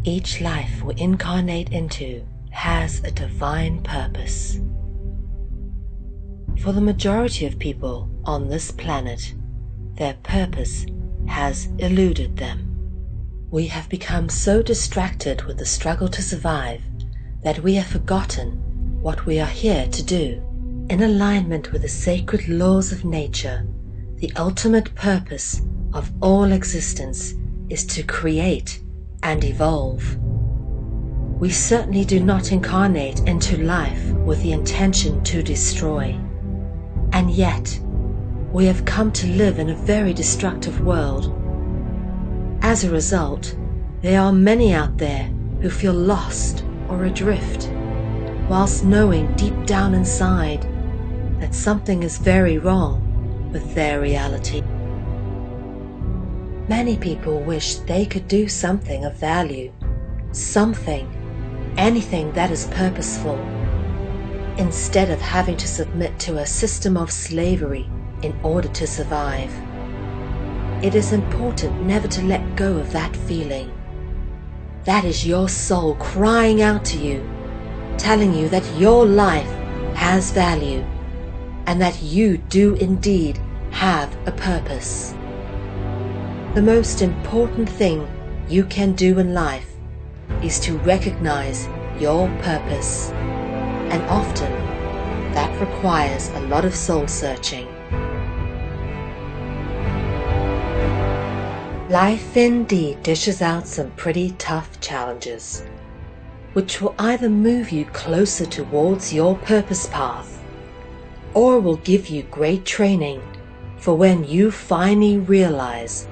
Each life we incarnate into has a divine purpose. For the majority of people on this planet, their purpose has eluded them. We have become so distracted with the struggle to survive that we have forgotten what we are here to do. In alignment with the sacred laws of nature, the ultimate purpose of all existence is to create and evolve. We certainly do not incarnate into life with the intention to destroy. And yet, we have come to live in a very destructive world. As a result, there are many out there who feel lost or adrift, whilst knowing deep down inside that something is very wrong with their reality. Many people wish they could do something of value, anything that is purposeful, instead of having to submit to a system of slavery in order to survive. It is important never to let go of that feeling. That is your soul crying out to you, telling you that your life has value and that you do indeed have a purpose. The most important thing you can do in life is to recognize your purpose, and often that requires a lot of soul searching. Life indeed dishes out some pretty tough challenges, which will either move you closer towards your purpose path, or will give you great training for when you finally realize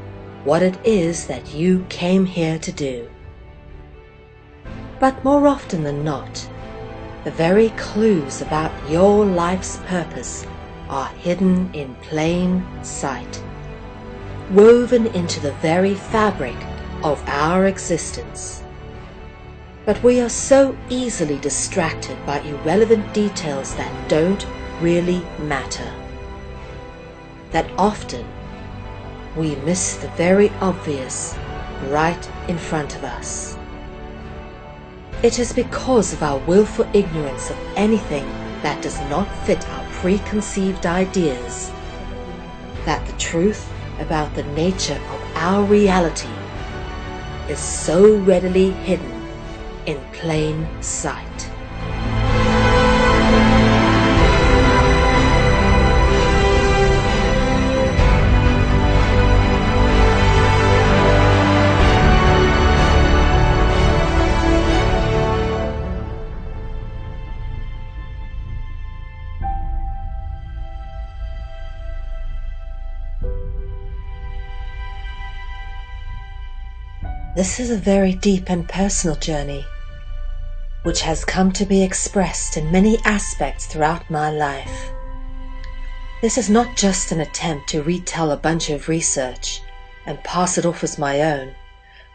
what it is that you came here to do. But more often than not, the very clues about your life's purpose are hidden in plain sight, woven into the very fabric of our existence. But we are so easily distracted by irrelevant details that don't really matter, that often we miss the very obvious right in front of us. It is because of our willful ignorance of anything that does not fit our preconceived ideas that the truth about the nature of our reality is so readily hidden in plain sight. This is a very deep and personal journey, which has come to be expressed in many aspects throughout my life. This is not just an attempt to retell a bunch of research and pass it off as my own,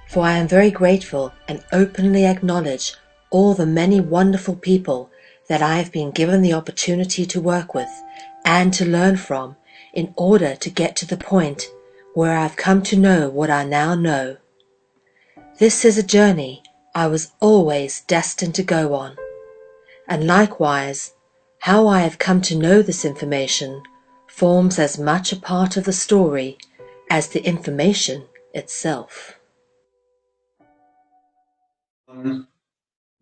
for I am very grateful and openly acknowledge all the many wonderful people that I have been given the opportunity to work with and to learn from in order to get to the point where I've come to know what I now know. This is a journey I was always destined to go on, and likewise, how I have come to know this information forms as much a part of the story as the information itself.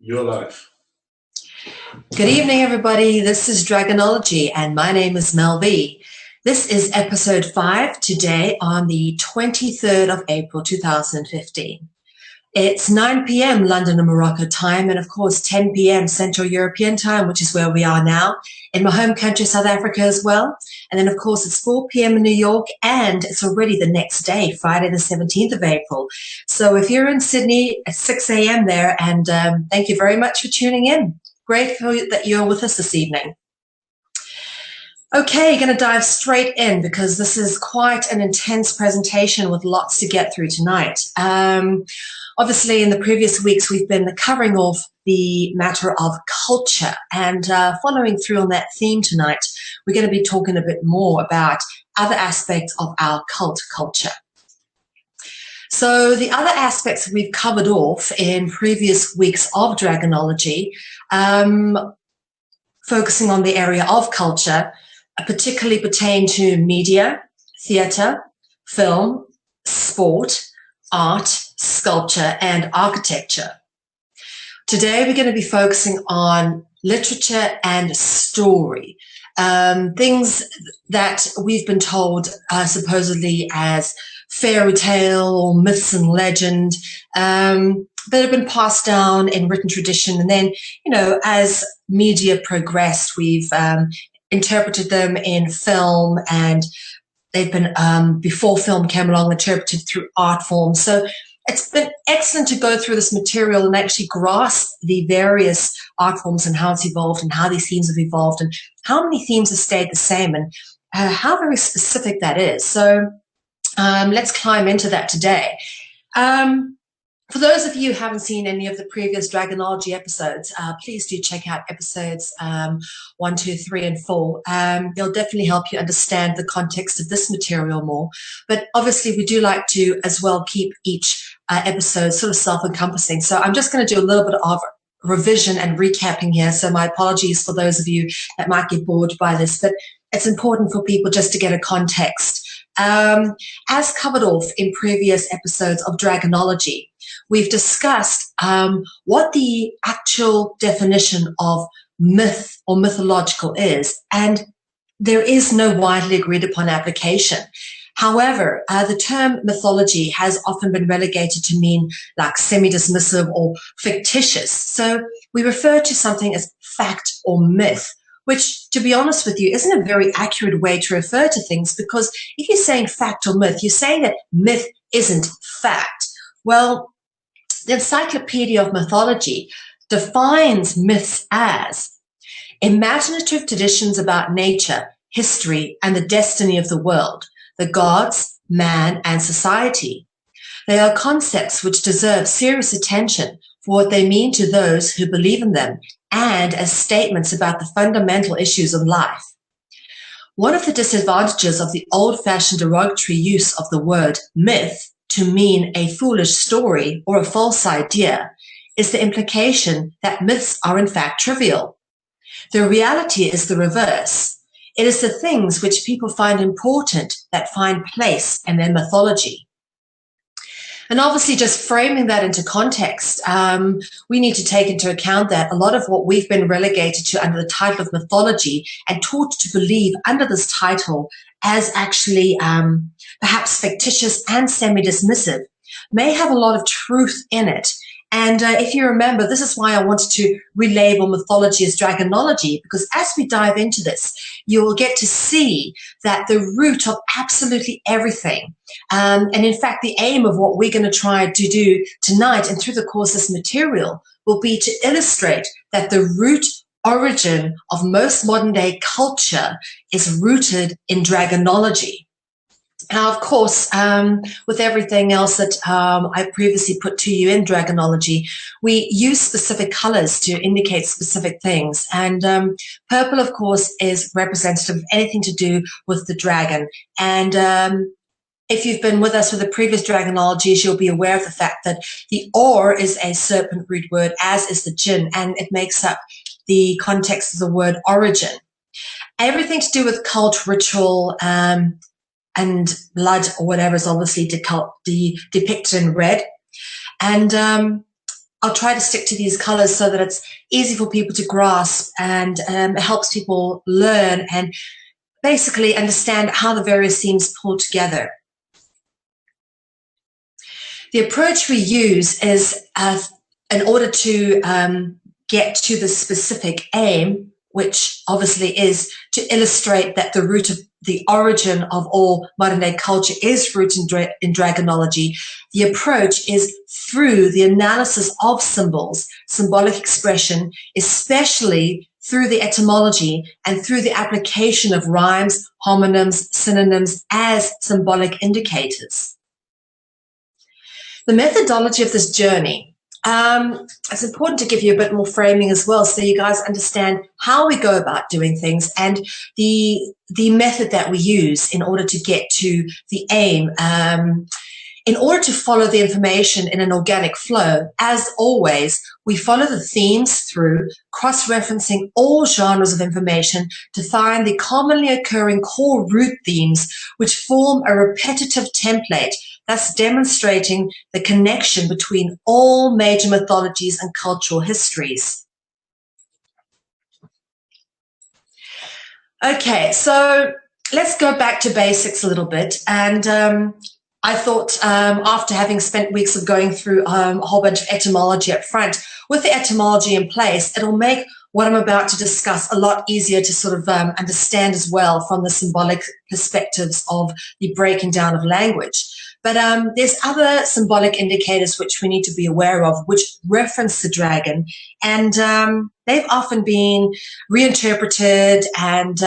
Your life. Good evening, everybody. This is Dragonology, and my name is Mel V. This is episode 5 today on the 23rd of April 2015. It's 9 p.m. London and Morocco time, and of course 10 p.m. Central European time, which is where we are now, in my home country, South Africa as well. And then of course it's 4 p.m. in New York, and it's already the next day, Friday the 17th of April. So if you're in Sydney, it's 6 a.m. there, and thank you very much for tuning in. Grateful that you're with us this evening. Okay, going to dive straight in because this is quite an intense presentation with lots to get through tonight. Obviously, in the previous weeks, we've been covering off the matter of culture, and following through on that theme tonight, we're going to be talking a bit more about other aspects of our culture. So the other aspects that we've covered off in previous weeks of Dragonology, focusing on the area of culture, particularly pertain to media, theatre, film, sport, art, sculpture, and architecture. Today we're going to be focusing on literature and story, things that we've been told supposedly as fairy tale or myths and legend, that have been passed down in written tradition. And then, as media progressed, we've interpreted them in film, and they've been, before film came along, interpreted through art forms. So it's been excellent to go through this material and actually grasp the various art forms and how it's evolved and how these themes have evolved and how many themes have stayed the same and how very specific that is. So let's climb into that today. For those of you who haven't seen any of the previous Dragonology episodes, please do check out episodes 1, 2, 3, and 4. They'll definitely help you understand the context of this material more. But obviously, we do like to as well keep each episode sort of self-encompassing. So I'm just going to do a little bit of revision and recapping here. So my apologies for those of you that might get bored by this, but it's important for people just to get a context. As covered off in previous episodes of Dragonology, we've discussed what the actual definition of myth or mythological is, and there is no widely agreed upon application. However, the term mythology has often been relegated to mean like semi-dismissive or fictitious. So we refer to something as fact or myth, which, to be honest with you, isn't a very accurate way to refer to things, because if you're saying fact or myth, you're saying that myth isn't fact. Well, the Encyclopedia of Mythology defines myths as imaginative traditions about nature, history, and the destiny of the world, the gods, man, and society. They are concepts which deserve serious attention for what they mean to those who believe in them and as statements about the fundamental issues of life. One of the disadvantages of the old-fashioned derogatory use of the word myth to mean a foolish story or a false idea is the implication that myths are in fact trivial. The reality is the reverse. It is the things which people find important that find place in their mythology. And obviously, just framing that into context, we need to take into account that a lot of what we've been relegated to under the title of mythology and taught to believe under this title as actually perhaps fictitious and semi-dismissive may have a lot of truth in it. And if you remember, this is why I wanted to relabel mythology as Dragonology, because as we dive into this, you will get to see that the root of absolutely everything, and in fact, the aim of what we're going to try to do tonight and through the course of this material will be to illustrate that the root origin of most modern day culture is rooted in Dragonology. Now, of course, with everything else that I previously put to you in Dragonology, we use specific colors to indicate specific things. And purple, of course, is representative of anything to do with the dragon. And if you've been with us with the previous Dragonologies, you'll be aware of the fact that the or is a serpent root word, as is the jinn, and it makes up the context of the word origin. Everything to do with cult, ritual, and blood or whatever is obviously depicted in red. And I'll try to stick to these colors so that it's easy for people to grasp, and it helps people learn and basically understand how the various themes pull together. The approach we use is in order to get to the specific aim, which obviously is to illustrate that the root of the origin of all modern day culture is rooted in Dragonology. The approach is through the analysis of symbols, symbolic expression, especially through the etymology and through the application of rhymes, homonyms, synonyms as symbolic indicators. The methodology of this journey, it's important to give you a bit more framing as well so you guys understand how we go about doing things and the method that we use in order to get to the aim. in order to follow the information in an organic flow, as always, we follow the themes through, cross-referencing all genres of information to find the commonly occurring core root themes, which form a repetitive template, thus demonstrating the connection between all major mythologies and cultural histories. Okay, so let's go back to basics a little bit. And I thought after having spent weeks of going through a whole bunch of etymology up front, with the etymology in place, it'll make what I'm about to discuss a lot easier to sort of understand as well from the symbolic perspectives of the breaking down of language. But there's other symbolic indicators which we need to be aware of, which reference the dragon, and they've often been reinterpreted and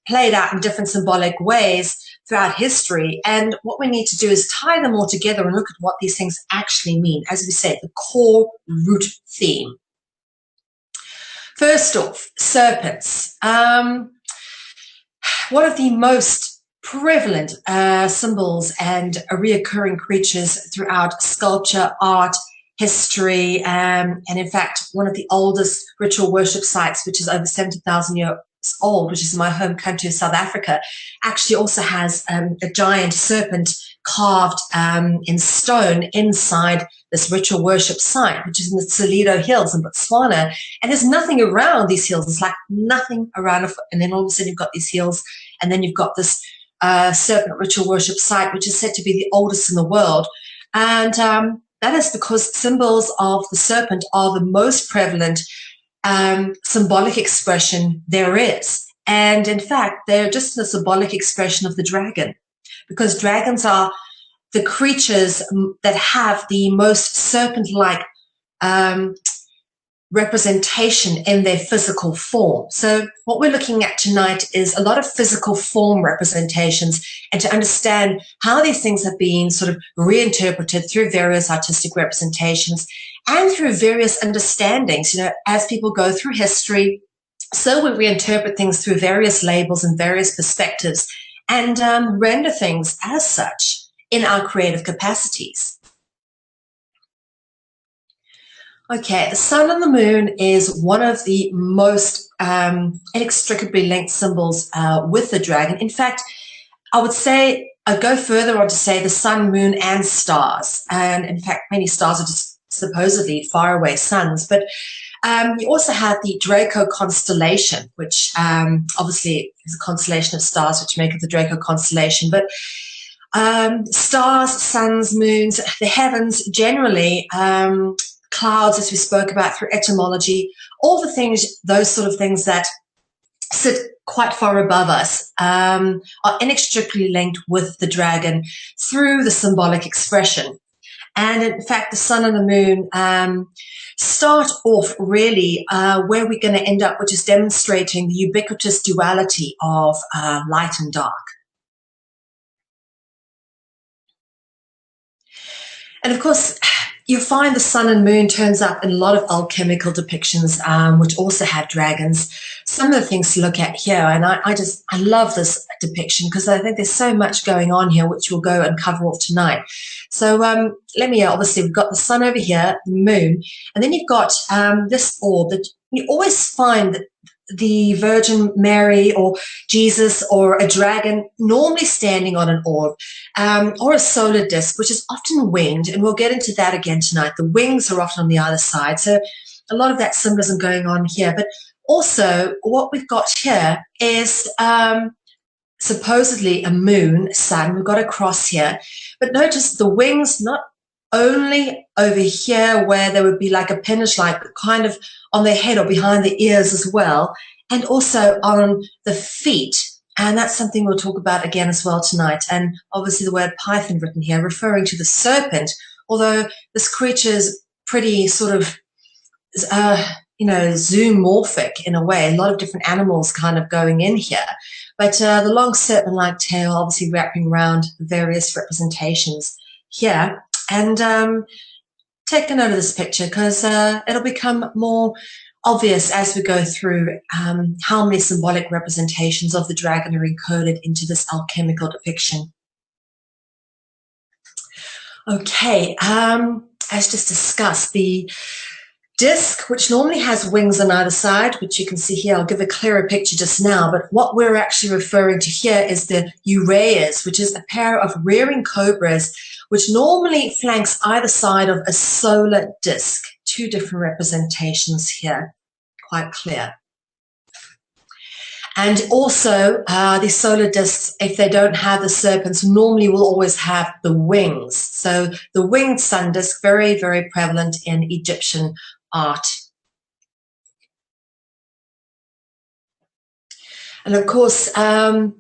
played out in different symbolic ways throughout history. And what we need to do is tie them all together and look at what these things actually mean. As we said, the core root theme. First off, serpents. One of the most prevalent symbols and reoccurring creatures throughout sculpture, art, history, and in fact, one of the oldest ritual worship sites, which is over 70,000 years old, which is my home country of South Africa, actually also has a giant serpent carved in stone inside this ritual worship site, which is in the Toledo Hills in Botswana. And there's nothing around these hills. It's like nothing around a foot. And then all of a sudden you've got these hills, and then you've got this serpent ritual worship site, which is said to be the oldest in the world. And that is because symbols of the serpent are the most prevalent symbolic expression there is. And in fact, they're just the symbolic expression of the dragon, because dragons are the creatures that have the most serpent-like representation in their physical form. So what we're looking at tonight is a lot of physical form representations, and to understand how these things have been sort of reinterpreted through various artistic representations and through various understandings. You know, as people go through history, so we reinterpret things through various labels and various perspectives, and render things as such in our creative capacities. Okay, the sun and the moon is one of the most inextricably linked symbols with the dragon. In fact, I would say, I'd go further on to say the sun, moon, and stars. And in fact, many stars are just supposedly faraway suns. But you also have the Draco constellation, which obviously is a constellation of stars which make up the Draco constellation. But stars, suns, moons, the heavens generally, clouds, as we spoke about through etymology, all the things, those sort of things that sit quite far above us, are inextricably linked with the dragon through the symbolic expression. And in fact, the sun and the moon start off really where we're going to end up, which is demonstrating the ubiquitous duality of light and dark. And of course, you find the sun and moon turns up in a lot of alchemical depictions, which also have dragons. Some of the things to look at here, and I love this depiction because I think there's so much going on here, which we'll go and cover off tonight. So let me, obviously, we've got the sun over here, the moon, and then you've got this orb that you always find that the Virgin Mary or Jesus or a dragon normally standing on an orb, or a solar disk, which is often winged, and we'll get into that again tonight. The wings are often on the other side, so a lot of that symbolism going on here. But also what we've got here is supposedly a moon, sun. We've got a cross here, but notice the wings not only over here where there would be like a pinnish light, but kind of on their head or behind the ears as well, and also on the feet. And that's something we'll talk about again as well tonight. And obviously the word python written here, referring to the serpent, although this creature is pretty sort of, zoomorphic in a way, a lot of different animals kind of going in here. But the long serpent-like tail obviously wrapping around various representations here. And take a note of this picture because it'll become more obvious as we go through how many symbolic representations of the dragon are encoded into this alchemical depiction. Okay, as just discussed, the disc, which normally has wings on either side, which you can see here, I'll give a clearer picture just now, but what we're actually referring to here is the uraeus, which is a pair of rearing cobras, which normally flanks either side of a solar disc. Two different representations here, quite clear. And also, the solar discs, if they don't have the serpents, normally will always have the wings. So the winged sun disk, very, very prevalent in Egyptian art. And of course,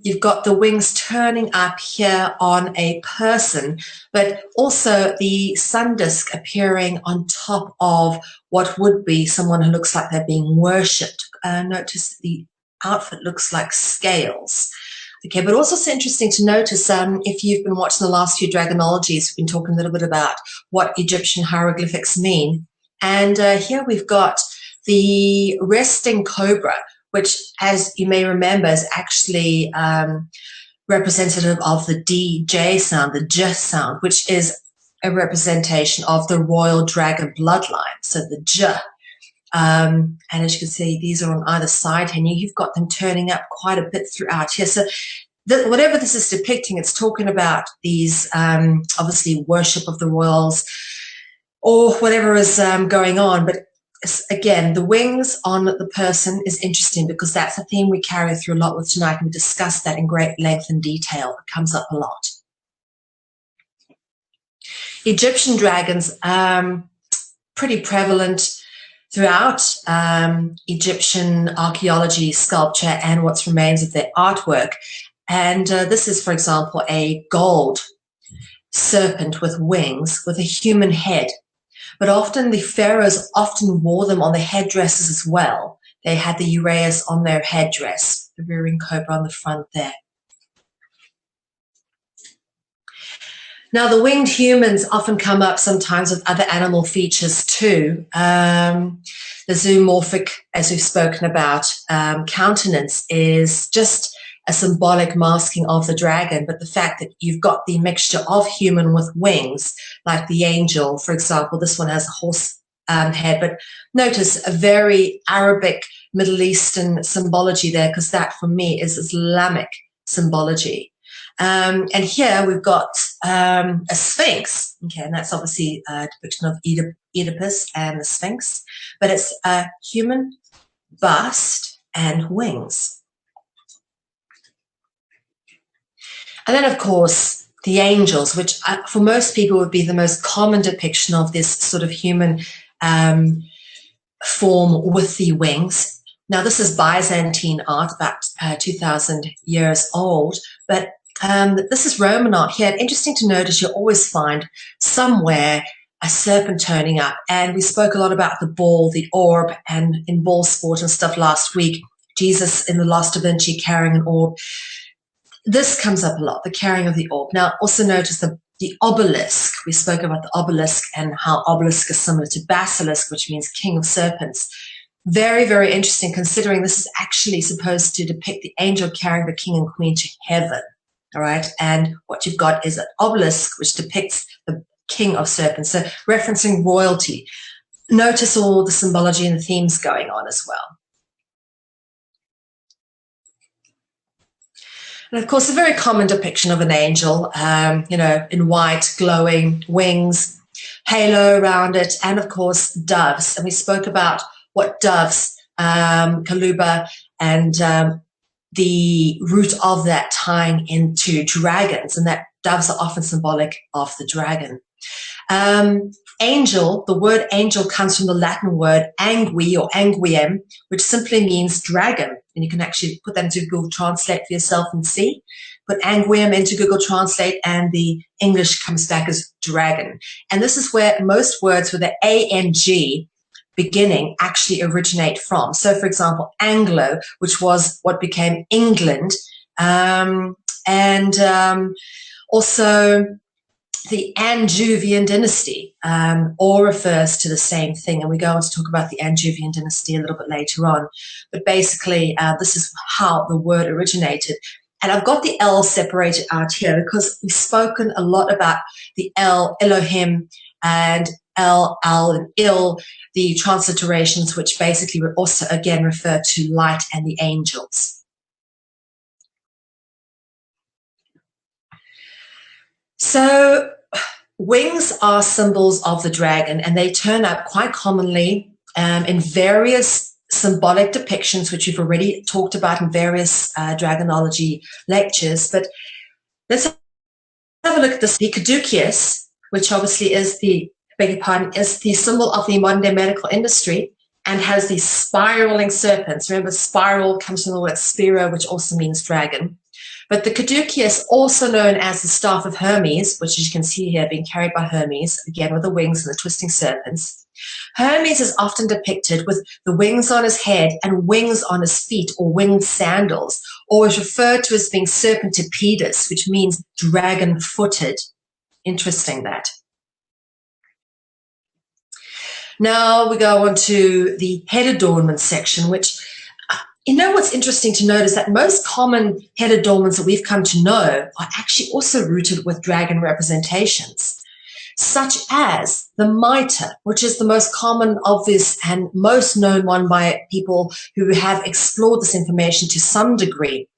you've got the wings turning up here on a person, but also the sun disk appearing on top of what would be someone who looks like they're being worshipped. Notice the outfit looks like scales. Okay, but also it's interesting to notice, if you've been watching the last few Dragonologies, we've been talking a little bit about what Egyptian hieroglyphics mean. And here we've got the resting cobra, which, as you may remember, is actually representative of the DJ sound, the J sound, which is a representation of the royal dragon bloodline. So the J. And as you can see, these are on either side, and you've got them turning up quite a bit throughout here. So whatever this is depicting, it's talking about these, obviously, worship of the royals or whatever is going on. But again, the wings on the person is interesting because that's a theme we carry through a lot with tonight, and we discuss that in great length and detail. It comes up a lot. Egyptian dragons, pretty prevalent throughout Egyptian archaeology, sculpture, and what remains of their artwork. And this is, for example, a gold serpent with wings with a human head. But often the pharaohs often wore them on their headdresses as well. They had the uraeus on their headdress, the rearing cobra on the front there. Now, the winged humans often come up sometimes with other animal features too. The zoomorphic, as we've spoken about, countenance is just a symbolic masking of the dragon, but the fact that you've got the mixture of human with wings, like the angel, for example, this one has a horse head, but notice a very Arabic, Middle Eastern symbology there, because that for me is Islamic symbology. And here we've got a sphinx, okay, and that's obviously a depiction of Oedipus and the sphinx, but it's a human bust and wings. And then, of course, the angels, which for most people would be the most common depiction of this sort of human form with the wings. Now, this is Byzantine art, about 2,000 years old, but this is Roman art here. Interesting to notice, you'll always find somewhere a serpent turning up. And we spoke a lot about the ball, the orb, and in ball sport and stuff last week, Jesus in the Last Da Vinci carrying an orb. This comes up a lot, the carrying of the orb. Now, also notice the obelisk. We spoke about the obelisk and how obelisk is similar to basilisk, which means king of serpents. Very, very interesting, considering this is actually supposed to depict the angel carrying the king and queen to heaven. All right, and what you've got is an obelisk, which depicts the king of serpents, so referencing royalty. Notice all the symbology and the themes going on as well. And of course, a very common depiction of an angel, in white, glowing wings, halo around it, and of course, doves. And we spoke about what doves, Kaluba, and the root of that tying into dragons, and that doves are often symbolic of the dragon. Angel, the word angel comes from the Latin word angui or anguiem, which simply means dragon. And you can actually put that into Google Translate for yourself and see. Put anguiem into Google Translate and the English comes back as dragon. And this is where most words with the A-N-G beginning actually originate from. So, for example, Anglo, which was what became England, also the Anjuvian dynasty, all refers to the same thing. And we go on to talk about the Anjuvian dynasty a little bit later on. But basically, this is how the word originated. And I've got the L separated out here because we've spoken a lot about the El, Elohim, and El, Al, and Il, the transliterations, which basically also again refer to light and the angels. So wings are symbols of the dragon, and they turn up quite commonly in various symbolic depictions, which we've already talked about in various dragonology lectures. But let's have a look at this. The caduceus, which obviously is the, beg your pardon, is the symbol of the modern day medical industry and has these spiraling serpents. Remember, spiral comes from the word spiro, which also means dragon. But the caduceus, also known as the staff of Hermes, which you can see here being carried by Hermes, again with the wings and the twisting serpents. Hermes is often depicted with the wings on his head and wings on his feet, or winged sandals, or is referred to as being serpentipedus, which means dragon-footed. Interesting, that. Now we go on to the head adornment section, which, you know, what's interesting to note is that most common head adornments that we've come to know are actually also rooted with dragon representations, such as the mitre, which is the most common, obvious, and most known one by people who have explored this information to some degree.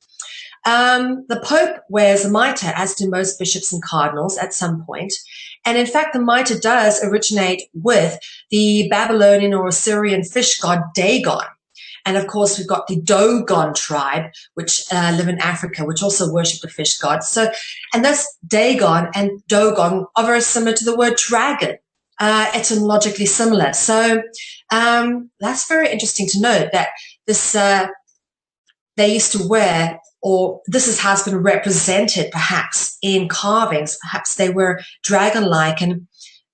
The Pope wears a mitre, as do most bishops and cardinals at some point. And in fact, the mitre does originate with the Babylonian or Assyrian fish god Dagon. And of course, we've got the Dogon tribe, which live in Africa, which also worship the fish god. So, and thus Dagon and Dogon are very similar to the word dragon, etymologically similar. So that's very interesting to note that this they used to wear, or this is how it's been represented perhaps in carvings. Perhaps they were dragon-like, and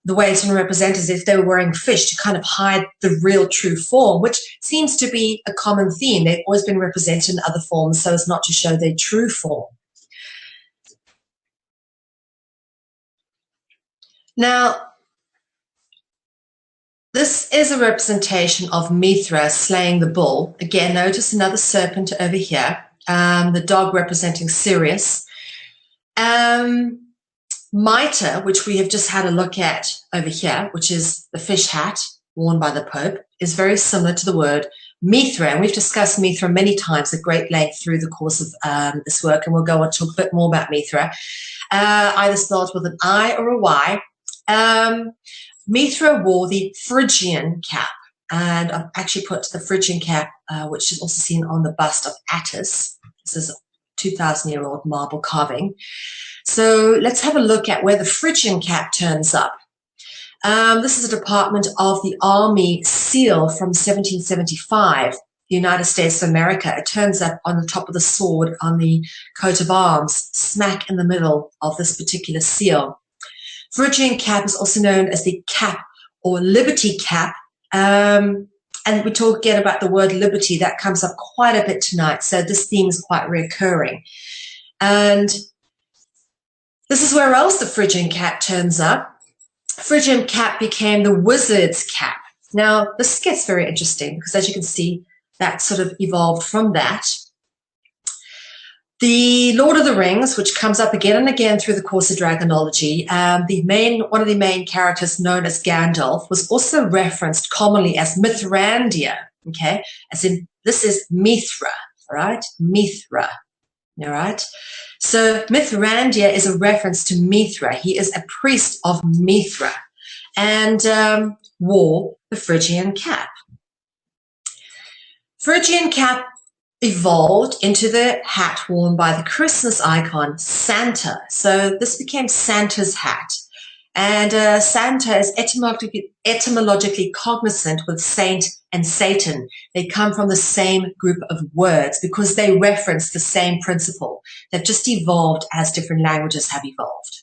the way it's been represented is if they were wearing fish to kind of hide the real true form, which seems to be a common theme. They've always been represented in other forms so as not to show their true form. Now, this is a representation of Mithra slaying the bull. Again, notice another serpent over here, the dog representing Sirius. Mitre, which we have just had a look at over here, which is the fish hat worn by the Pope, is very similar to the word Mithra. And we've discussed Mithra many times at great length through the course of this work, and we'll go on to talk a bit more about Mithra, either spelled with an I or a Y. Mithra wore the Phrygian cap, and I've actually put the Phrygian cap, which is also seen on the bust of Attis. This is a 2,000-year-old marble carving. So let's have a look at where the Phrygian cap turns up. This is a department of the Army seal from 1775, the United States of America. It turns up on the top of the sword on the coat of arms, smack in the middle of this particular seal. Phrygian cap is also known as the cap or liberty cap. And we talk again about the word liberty. That comes up quite a bit tonight. So this theme is quite recurring. And this is where else the Phrygian cap turns up. Phrygian cap became the wizard's cap. Now, this gets very interesting because, as you can see, that sort of evolved from that. The Lord of the Rings, which comes up again and again through the course of dragonology, one of the main characters known as Gandalf was also referenced commonly as Mithrandir, okay? As in, this is Mithra, all right? Mithra, all right? So Mithrandir is a reference to Mithra. He is a priest of Mithra and wore the Phrygian cap. Phrygian cap evolved into the hat worn by the Christmas icon Santa. So this became Santa's hat. And Santa is etymologically cognizant with saint and Satan. They come from the same group of words because they reference the same principle. They've just evolved as different languages have evolved.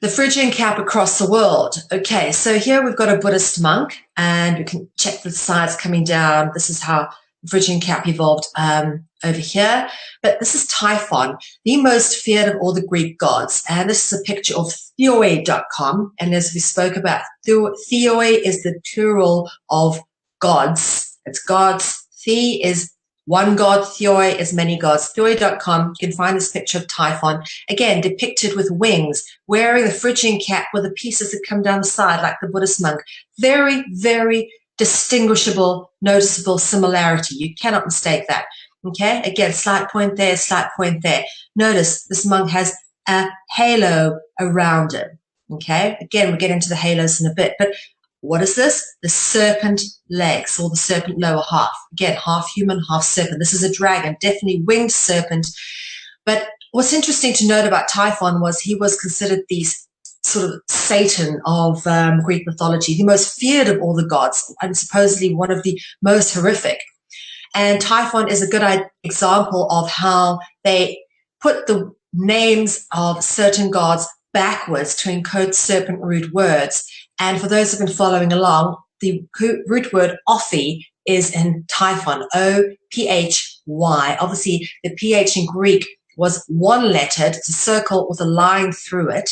The Phrygian cap across the world. Okay, so here we've got a Buddhist monk, and we can check the sides coming down. This is how the Phrygian cap evolved over here. But this is Typhon, the most feared of all the Greek gods. And this is a picture of theoi.com. And as we spoke about, theoi is the plural of gods. It's gods. The is One god, Theoi is many gods. Theoi.com, you can find this picture of Typhon, again, depicted with wings, wearing the Phrygian cap with the pieces that come down the side like the Buddhist monk. Very, very distinguishable, noticeable similarity. You cannot mistake that. Okay, again, slight point there, slight point there. Notice this monk has a halo around him. Okay, again, we'll get into the halos in a bit, but what is this? The serpent legs, or the serpent lower half. Again, half human, half serpent. This is a dragon, definitely winged serpent. But what's interesting to note about Typhon was he was considered the sort of Satan of Greek mythology, the most feared of all the gods, and supposedly one of the most horrific. And Typhon is a good example of how they put the names of certain gods backwards to encode serpent root words. And for those who have been following along, the root word Ophi is in Typhon, O-P-H-Y. Obviously, the PH in Greek was one lettered, it's a circle with a line through it,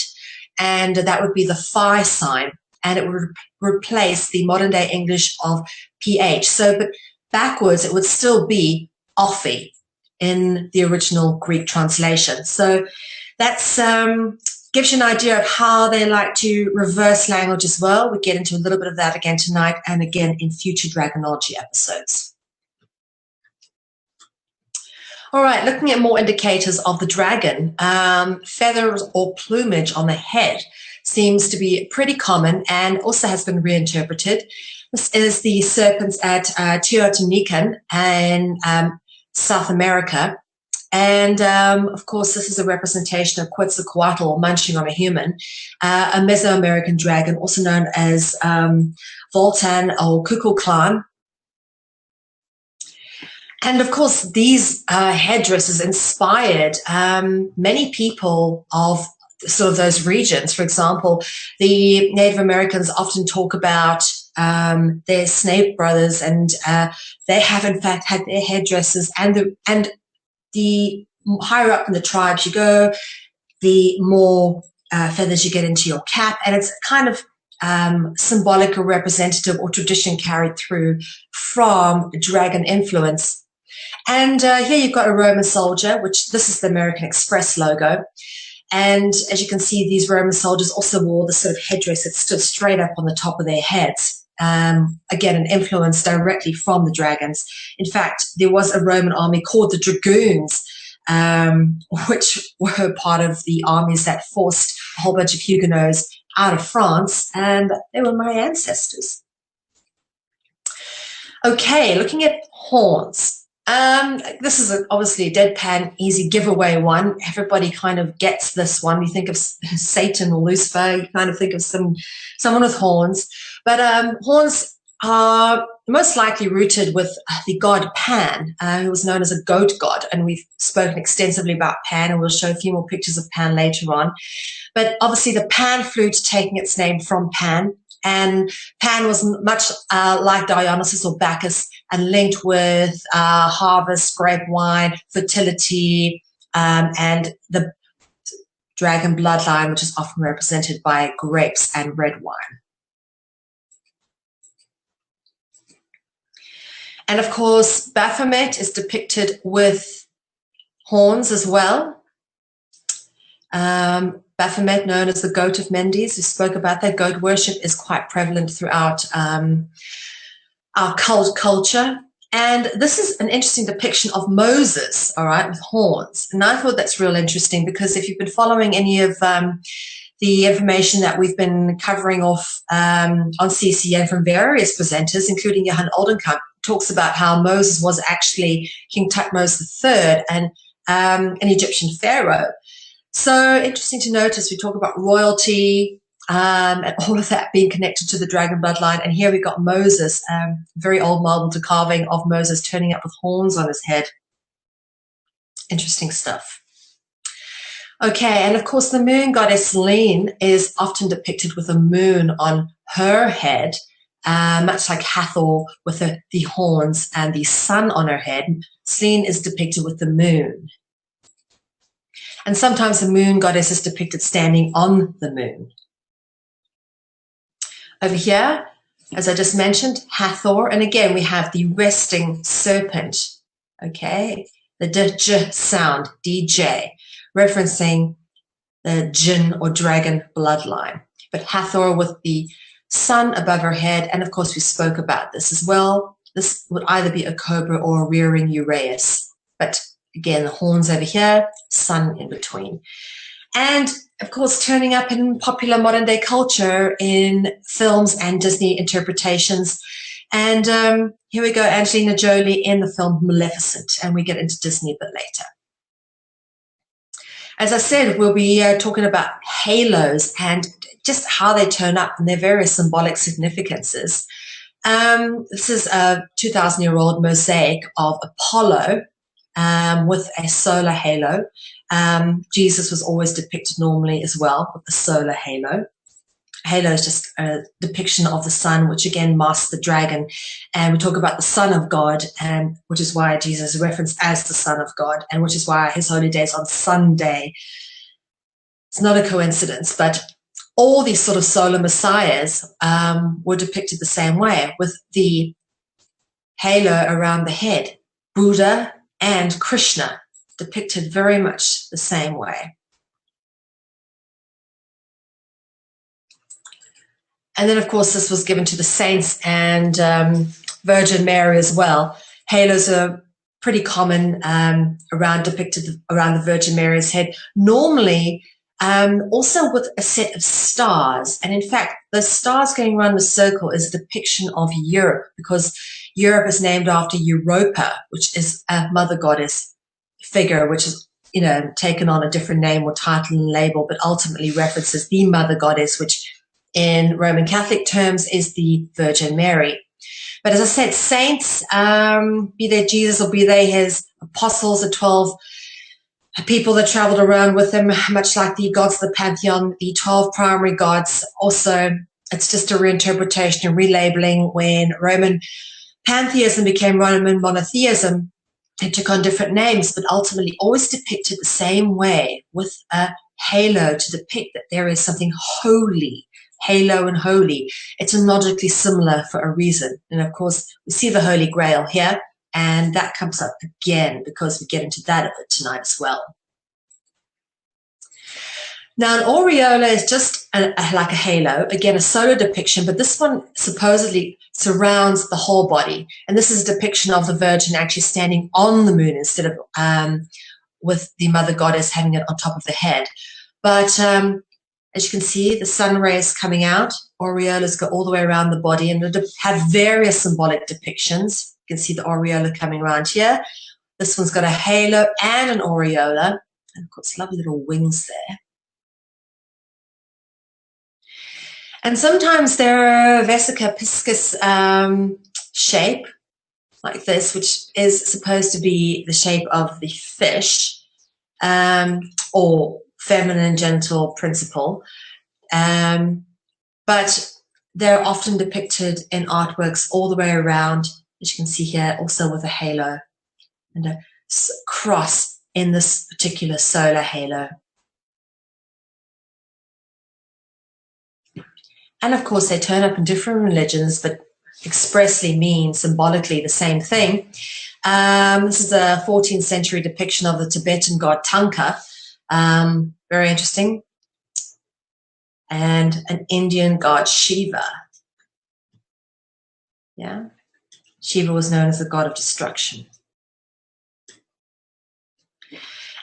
and that would be the phi sign, and it would replace the modern day English of PH. So, but backwards, it would still be Ophi in the original Greek translation. So that's gives you an idea of how they like to reverse language as well. We get into a little bit of that again tonight and again in future Dragonology episodes. All right, looking at more indicators of the dragon, feathers or plumage on the head seems to be pretty common and also has been reinterpreted. This is the serpents at Teotihuacan in South America. And, of course, this is a representation of Quetzalcoatl, or munching on a human, a Mesoamerican dragon, also known as Voltan or Kukulkan. And, of course, these headdresses inspired many people of sort of those regions. For example, the Native Americans often talk about their Snake brothers, and they have, in fact, had their headdresses, and the higher up in the tribes you go, the more feathers you get into your cap, and it's kind of symbolic or representative or tradition carried through from dragon influence. And here you've got a Roman soldier, which this is the American Express logo. And as you can see, these Roman soldiers also wore the sort of headdress that stood straight up on the top of their heads. Again, an influence directly from the dragons. In fact, there was a Roman army called the Dragoons, which were part of the armies that forced a whole bunch of Huguenots out of France, and they were my ancestors. Okay, looking at horns. This is obviously a deadpan, easy giveaway one. Everybody kind of gets this one. You think of Satan or Lucifer, you kind of think of someone with horns. But horns are most likely rooted with the god Pan, who was known as a goat god. And we've spoken extensively about Pan, and we'll show a few more pictures of Pan later on. But obviously the Pan flute taking its name from Pan. And Pan was much like Dionysus or Bacchus, and linked with harvest, grape wine, fertility, and the dragon bloodline, which is often represented by grapes and red wine. And of course, Baphomet is depicted with horns as well. Baphomet, known as the goat of Mendes, we spoke about that. Goat worship is quite prevalent throughout our culture. And this is an interesting depiction of Moses, all right, with horns. And I thought that's real interesting, because if you've been following any of the information that we've been covering off on CCN from various presenters, including Johan Oldenkamp, talks about how Moses was actually King Thutmose III and an Egyptian pharaoh. So interesting to notice, we talk about royalty and all of that being connected to the dragon bloodline. And here we've got Moses, very old marble to carving of Moses turning up with horns on his head. Interesting stuff. Okay, and of course the moon goddess Selene is often depicted with a moon on her head, much like Hathor with the horns and the sun on her head. Selene is depicted with the moon. And sometimes the moon goddess is depicted standing on the moon. Over here, as I just mentioned, Hathor. And again, we have the resting serpent Okay, the DJ sound, DJ, referencing the jinn or dragon bloodline. But Hathor with the sun above her head, and of course we spoke about this as well. This would either be a cobra or a rearing uraeus. But again, the horns over here, sun in between. And of course, turning up in popular modern day culture in films and Disney interpretations. And here we go, Angelina Jolie in the film Maleficent, and we get into Disney a bit later. As I said, we'll be talking about halos and just how they turn up and their various symbolic significances. This is a 2,000-year-old mosaic of Apollo with a solar halo. Jesus was always depicted normally as well with the solar halo. Halo is just a depiction of the sun, which again masks the dragon. And we talk about the Son of God, and which is why Jesus is referenced as the Son of God, and which is why his holy day is on Sunday. It's not a coincidence, but all these sort of solar messiahs were depicted the same way, with the halo around the head. Buddha and Krishna depicted very much the same way. And then, of course, this was given to the saints and Virgin Mary as well. Halos are pretty common depicted around the Virgin Mary's head. Normally, also with a set of stars. And in fact, the stars going around the circle is a depiction of Europe, because Europe is named after Europa, which is a mother goddess figure, which is, taken on a different name or title and label, but ultimately references the mother goddess, which in Roman Catholic terms is the Virgin Mary. But as I said, saints, be they Jesus or be they his apostles, the 12 people that traveled around with him, much like the gods of the pantheon, the 12 primary gods. Also, it's just a reinterpretation and relabeling. When Roman pantheism became Roman monotheism, it took on different names, but ultimately always depicted the same way, with a halo to depict that there is something holy. Halo and holy. Etymologically similar for a reason. And of course, we see the Holy Grail here, and that comes up again because we get into that a bit tonight as well. Now, an aureola is just like a halo, again, a solar depiction, but this one supposedly surrounds the whole body. And this is a depiction of the Virgin actually standing on the moon instead of with the Mother Goddess having it on top of the head. But as you can see, the sun rays coming out. Aureolas go all the way around the body and have various symbolic depictions. You can see the aureola coming around here. This one's got a halo and an aureola. And of course, lovely little wings there. And sometimes there are vesica piscis shape, like this, which is supposed to be the shape of the fish, or feminine genital principle, but they're often depicted in artworks all the way around, as you can see here, also with a halo and a cross in this particular solar halo. And of course, they turn up in different religions, but expressly mean symbolically the same thing. This is a 14th century depiction of the Tibetan god Tanka. Very interesting. And an Indian god Shiva. Yeah. Shiva was known as the god of destruction.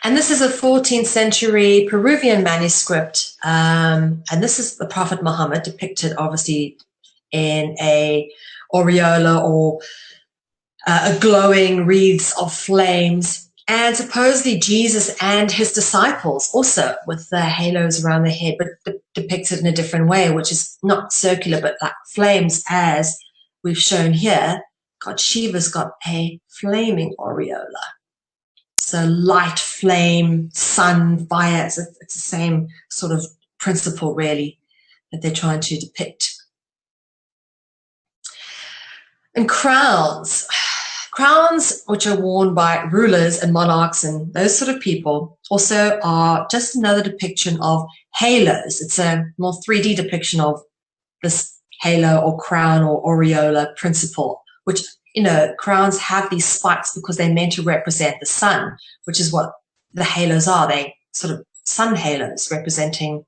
And this is a 14th century Peruvian manuscript. And this is the Prophet Muhammad depicted obviously in a aureola or a glowing wreaths of flames. And supposedly Jesus and his disciples also with the halos around their head, but depicted in a different way, which is not circular, but like flames, as we've shown here. God Shiva's got a flaming aureola. So light, flame, sun, fire, it's the same sort of principle really that they're trying to depict. And crowns. Crowns, which are worn by rulers and monarchs and those sort of people, also are just another depiction of halos. It's a more 3D depiction of this halo or crown or aureola principle, which crowns have these spikes because they're meant to represent the sun, which is what the halos are. They sort of sun halos representing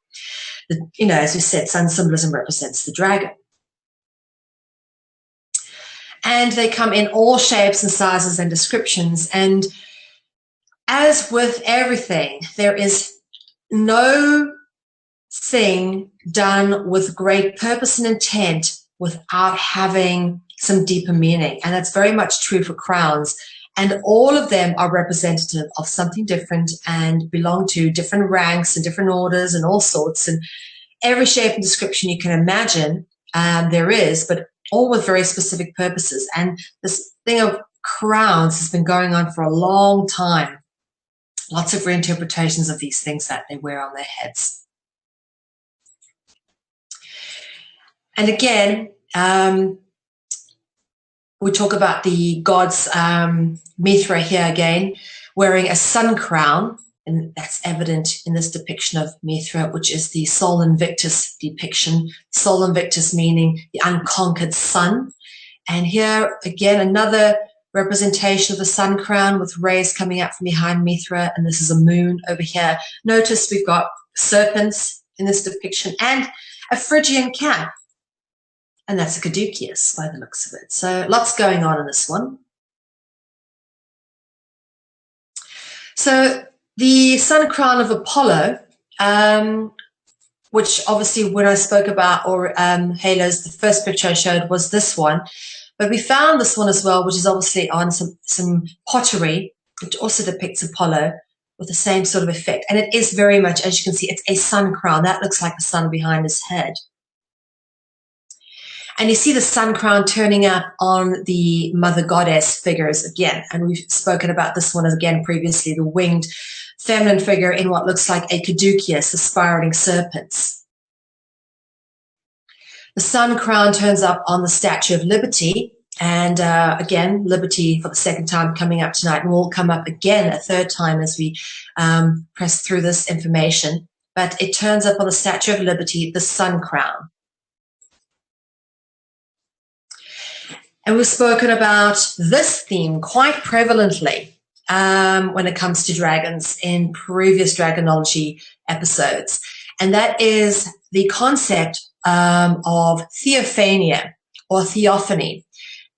as we said, sun symbolism represents the dragon. And they come in all shapes and sizes and descriptions. And as with everything, there is no thing done with great purpose and intent without having some deeper meaning. And that's very much true for crowns. And all of them are representative of something different and belong to different ranks and different orders and all sorts. And every shape and description you can imagine there is, but all with very specific purposes. And this thing of crowns has been going on for a long time. Lots of reinterpretations of these things that they wear on their heads. And again, we talk about the gods Mithra here again, wearing a sun crown, and that's evident in this depiction of Mithra, which is the Sol Invictus depiction. Sol Invictus meaning the unconquered sun. And here again, another representation of the sun crown with rays coming out from behind Mithra, and this is a moon over here. Notice we've got serpents in this depiction and a Phrygian cap. And that's a caduceus by the looks of it. So lots going on in this one. So the sun crown of Apollo, which obviously when I spoke about halos, the first picture I showed was this one. But we found this one as well, which is obviously on some pottery, which also depicts Apollo with the same sort of effect. And it is very much, as you can see, it's a sun crown. That looks like the sun behind his head. And you see the sun crown turning out on the mother goddess figures again. And we've spoken about this one again previously, the winged feminine figure in what looks like a caduceus, the spiraling serpents. The sun crown turns up on the Statue of Liberty. And again, Liberty for the second time coming up tonight, and will come up again a third time as we press through this information. But it turns up on the Statue of Liberty, the sun crown. And we've spoken about this theme quite prevalently when it comes to dragons in previous dragonology episodes. And that is the concept of theophania or theophany.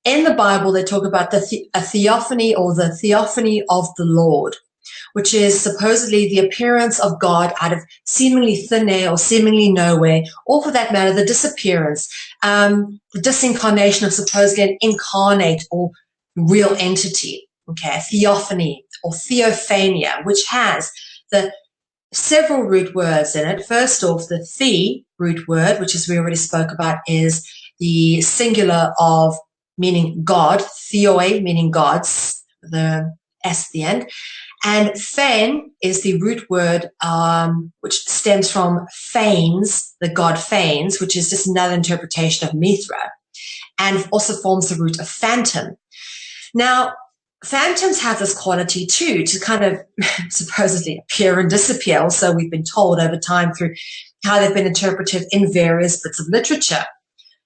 In the Bible, they talk about a theophany or the theophany of the Lord, which is supposedly the appearance of God out of seemingly thin air or seemingly nowhere, or for that matter, the disappearance, the disincarnation of supposedly an incarnate or real entity, okay, theophany or theophania, which has the several root words in it. First off, the the root word, which as we already spoke about, is the singular of meaning God, theoi meaning gods, the S at the end. And phain is the root word which stems from Phanes, the god Phanes, which is just another interpretation of Mithra, and also forms the root of phantom. Now, phantoms have this quality too, to kind of supposedly appear and disappear. Also, we've been told over time through how they've been interpreted in various bits of literature.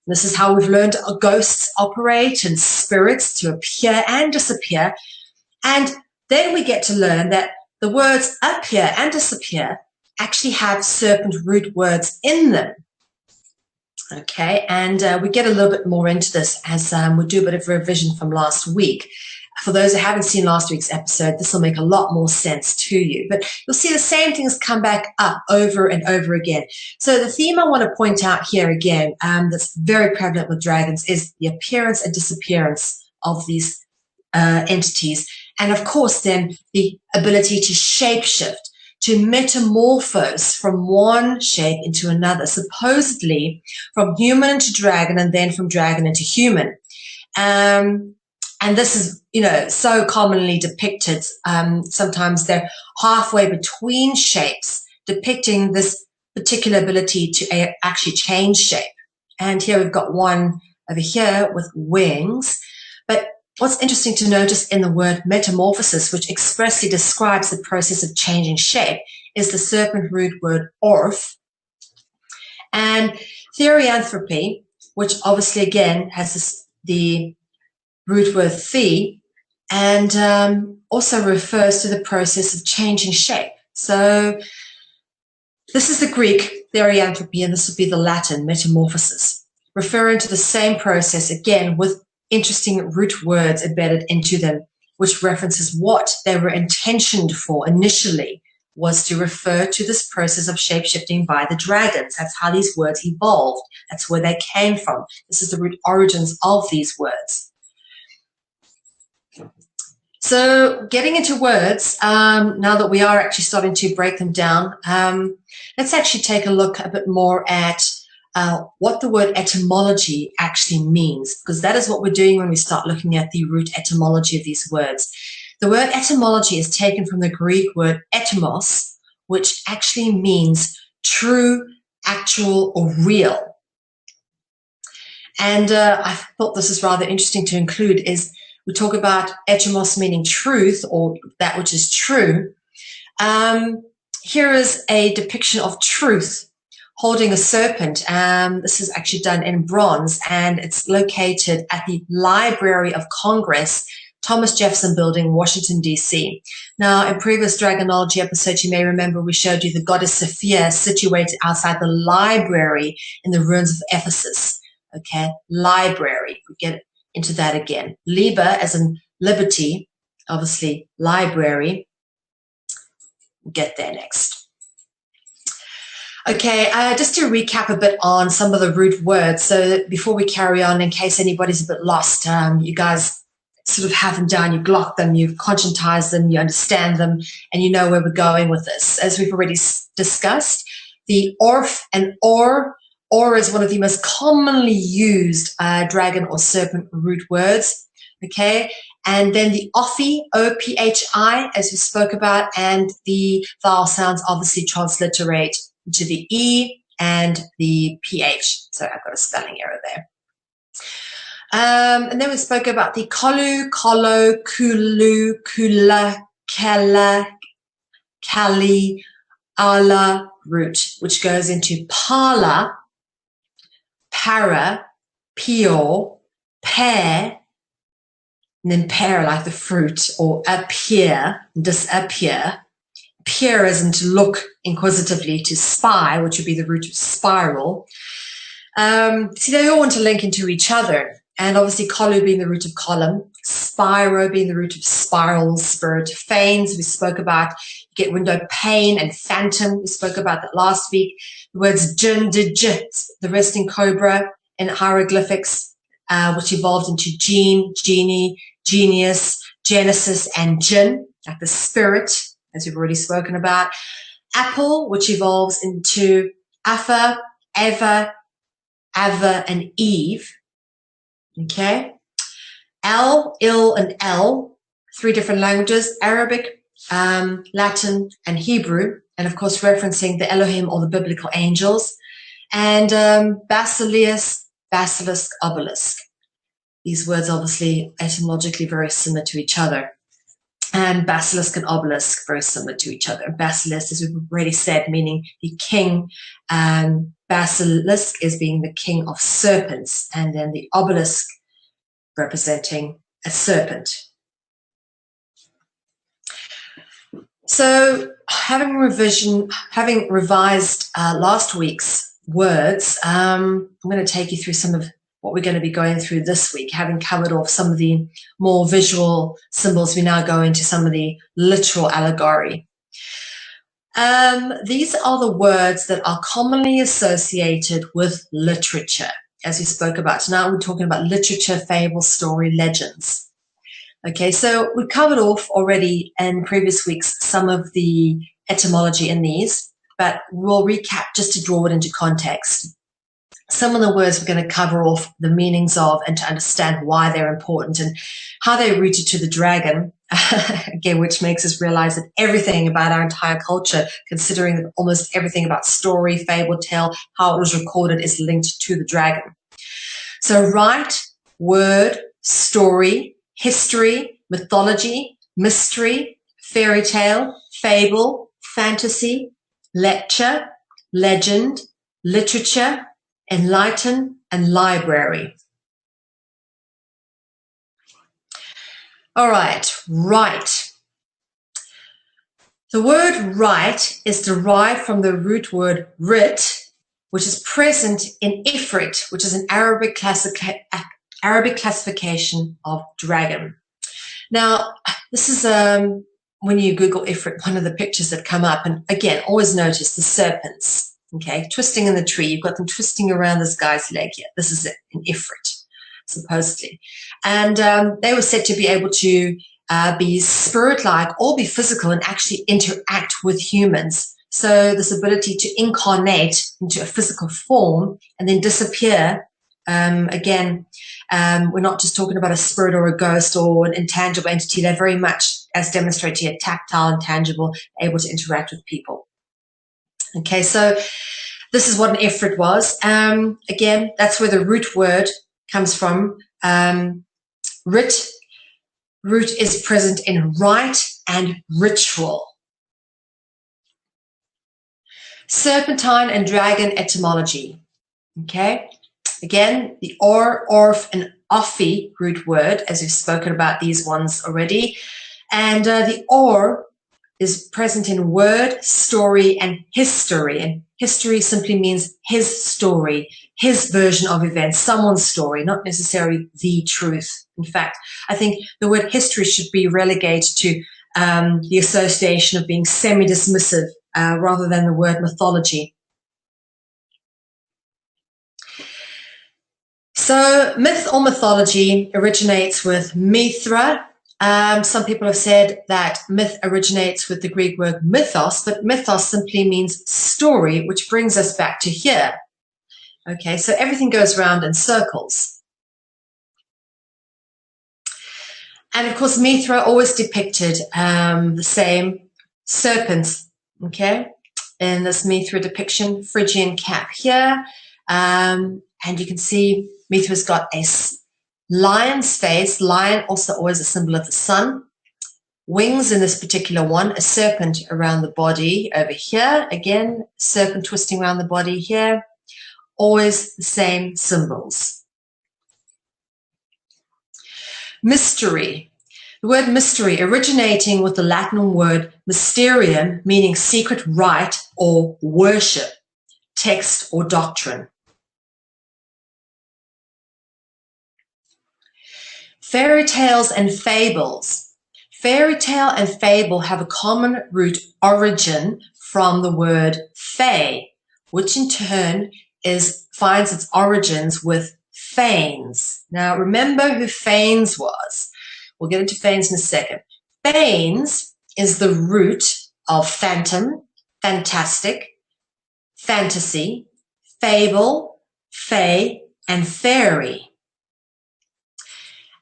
This is how we've learned ghosts operate and spirits to appear and disappear. And then we get to learn that the words appear and disappear actually have serpent root words in them. Okay, and we get a little bit more into this as we do a bit of revision from last week. For those who haven't seen last week's episode, this will make a lot more sense to you. But you'll see the same things come back up over and over again. So the theme I want to point out here again, that's very prevalent with dragons, is the appearance and disappearance of these entities. And of course, then the ability to shapeshift, to metamorphose from one shape into another, supposedly from human into dragon and then from dragon into human. And this is, so commonly depicted. Sometimes they're halfway between shapes, depicting this particular ability to actually change shape. And here we've got one over here with wings. But what's interesting to notice in the word metamorphosis, which expressly describes the process of changing shape, is the serpent root word orth. And therianthropy, which obviously again has the root word the, and also refers to the process of changing shape. So this is the Greek, therianthropy, and this would be the Latin, metamorphosis, referring to the same process, again, with interesting root words embedded into them, which references what they were intentioned for initially, was to refer to this process of shape-shifting by the dragons. That's how these words evolved. That's where they came from. This is the root origins of these words. So getting into words, now that we are actually starting to break them down, let's actually take a look a bit more at what the word etymology actually means, because that is what we're doing when we start looking at the root etymology of these words. The word etymology is taken from the Greek word etymos, which actually means true, actual, or real. And I thought this is rather interesting to include is we talk about etymos meaning truth or that which is true. Here is a depiction of truth holding a serpent. This is actually done in bronze, and it's located at the Library of Congress, Thomas Jefferson Building, Washington, D.C. Now, in previous Dragonology episodes, you may remember we showed you the goddess Sophia situated outside the library in the ruins of Ephesus. Okay, library. We get into that again. Liber, as in liberty, obviously library. We'll get there next. Okay, just to recap a bit on some of the root words, so that before we carry on, in case anybody's a bit lost, you guys sort of have them down, you glock them, you've conscientized them, you understand them, and you know where we're going with this. As we've already discussed, the orf and or is one of the most commonly used dragon or serpent root words, okay? And then the ophi, O-P-H-I, as we spoke about, and the vowel sounds obviously transliterate to the E and the PH. So I've got a spelling error there. And then we spoke about the kolu, kolo, kulu, kula, kala, kali, ala root, which goes into pala, para, pure, pear, and then pear like the fruit, or appear, disappear. Peer as in to look inquisitively, to spy, which would be the root of spiral. See, they all want to link into each other. And obviously, kolu being the root of column, spiro being the root of spiral, spirit, feigns, we spoke about. You get window pane and phantom, we spoke about that last week. The words jin, digit, the resting cobra in hieroglyphics, which evolved into gene, genie, genius, genesis, and jinn, like the spirit, as we've already spoken about. Apple, which evolves into Afa, Eva, Ava, and Eve. Okay. El, Il, and El, 3 different languages, Arabic, Latin, and Hebrew, and of course referencing the Elohim or the biblical angels. And basileus, basilisk, obelisk. These words obviously etymologically very similar to each other. And basilisk and obelisk very similar to each other. Basilisk, as we've already said, meaning the king, and basilisk is being the king of serpents, and then the obelisk representing a serpent. So having revised last week's words, I'm going to take you through some of what we're going to be going through this week. Having covered off some of the more visual symbols, we now go into some of the literal allegory. These are the words that are commonly associated with literature, as we spoke about. So now we're talking about literature, fable, story, legends. Okay, so we covered off already in previous weeks some of the etymology in these, but we'll recap just to draw it into context. Some of the words we're going to cover off the meanings of and to understand why they're important and how they're rooted to the dragon, again, which makes us realize that everything about our entire culture, considering that almost everything about story, fable, tale, how it was recorded is linked to the dragon. So rite, word, story, history, mythology, mystery, fairy tale, fable, fantasy, lecture, legend, literature, enlighten, and library. All right, right. The word right is derived from the root word rit, which is present in Ifrit, which is an Arabic classification of dragon. Now, this is when you Google Ifrit, one of the pictures that come up, and again, always notice the serpents, okay, twisting in the tree. You've got them twisting around this guy's leg here. This is it, an Ifrit, supposedly. And they were said to be able to be spirit-like or be physical and actually interact with humans. So this ability to incarnate into a physical form and then disappear, again, we're not just talking about a spirit or a ghost or an intangible entity. They're very much, as demonstrated here, tactile and tangible, able to interact with people. Okay, so this is what an Ifrit was. Again, that's where the root word comes from. Rit, root is present in rite and ritual. Serpentine and dragon etymology. Okay, again, the or, orf, and ophi root word, as we've spoken about these ones already. And the or is present in word, story, and history. And history simply means his story, his version of events, someone's story, not necessarily the truth. In fact, I think the word history should be relegated to the association of being semi-dismissive rather than the word mythology. So myth or mythology originates with Mithra. Some people have said that myth originates with the Greek word mythos, but mythos simply means story, which brings us back to here. Okay, so everything goes round in circles. And of course, Mithra always depicted the same serpents, okay, in this Mithra depiction, Phrygian cap here. And you can see Mithra's got a lion's face, lion also always a symbol of the sun. Wings in this particular one, a serpent around the body over here. Again, serpent twisting around the body here. Always the same symbols. Mystery. The word mystery originating with the Latin word mysterium, meaning secret rite or worship, text or doctrine. Fairy tales and fables. Fairy tale and fable have a common root origin from the word fae, which in turn finds its origins with Fanes. Now remember who Fanes was. We'll get into Fanes in a second. Fanes is the root of phantom, fantastic, fantasy, fable, fae, and fairy.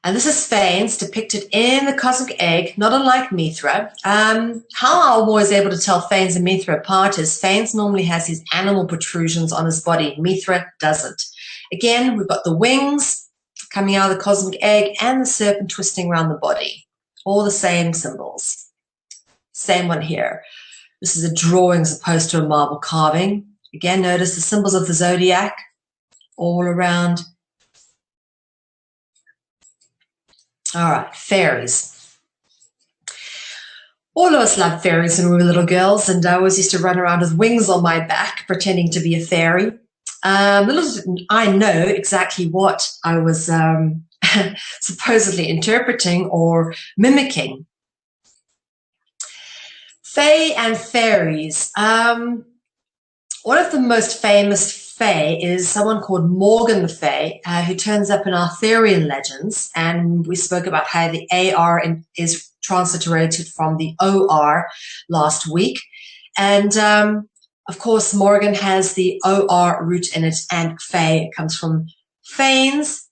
And this is Fanes depicted in the cosmic egg, not unlike Mithra. How I'm always able to tell Fanes and Mithra apart is Fanes normally has his animal protrusions on his body. Mithra doesn't. Again, we've got the wings coming out of the cosmic egg and the serpent twisting around the body. All the same symbols. Same one here. This is a drawing as opposed to a marble carving. Again, notice the symbols of the zodiac all around. All right, fairies. All of us loved fairies when we were little girls, and I always used to run around with wings on my back, pretending to be a fairy. Little did I know exactly what I was supposedly interpreting or mimicking. Fae and fairies. One of the most famous Fae is someone called Morgan the Fae, who turns up in Arthurian legends, and we spoke about how the AR is transliterated from the OR last week. And of course, Morgan has the OR root in it, and Fae comes from Fanes.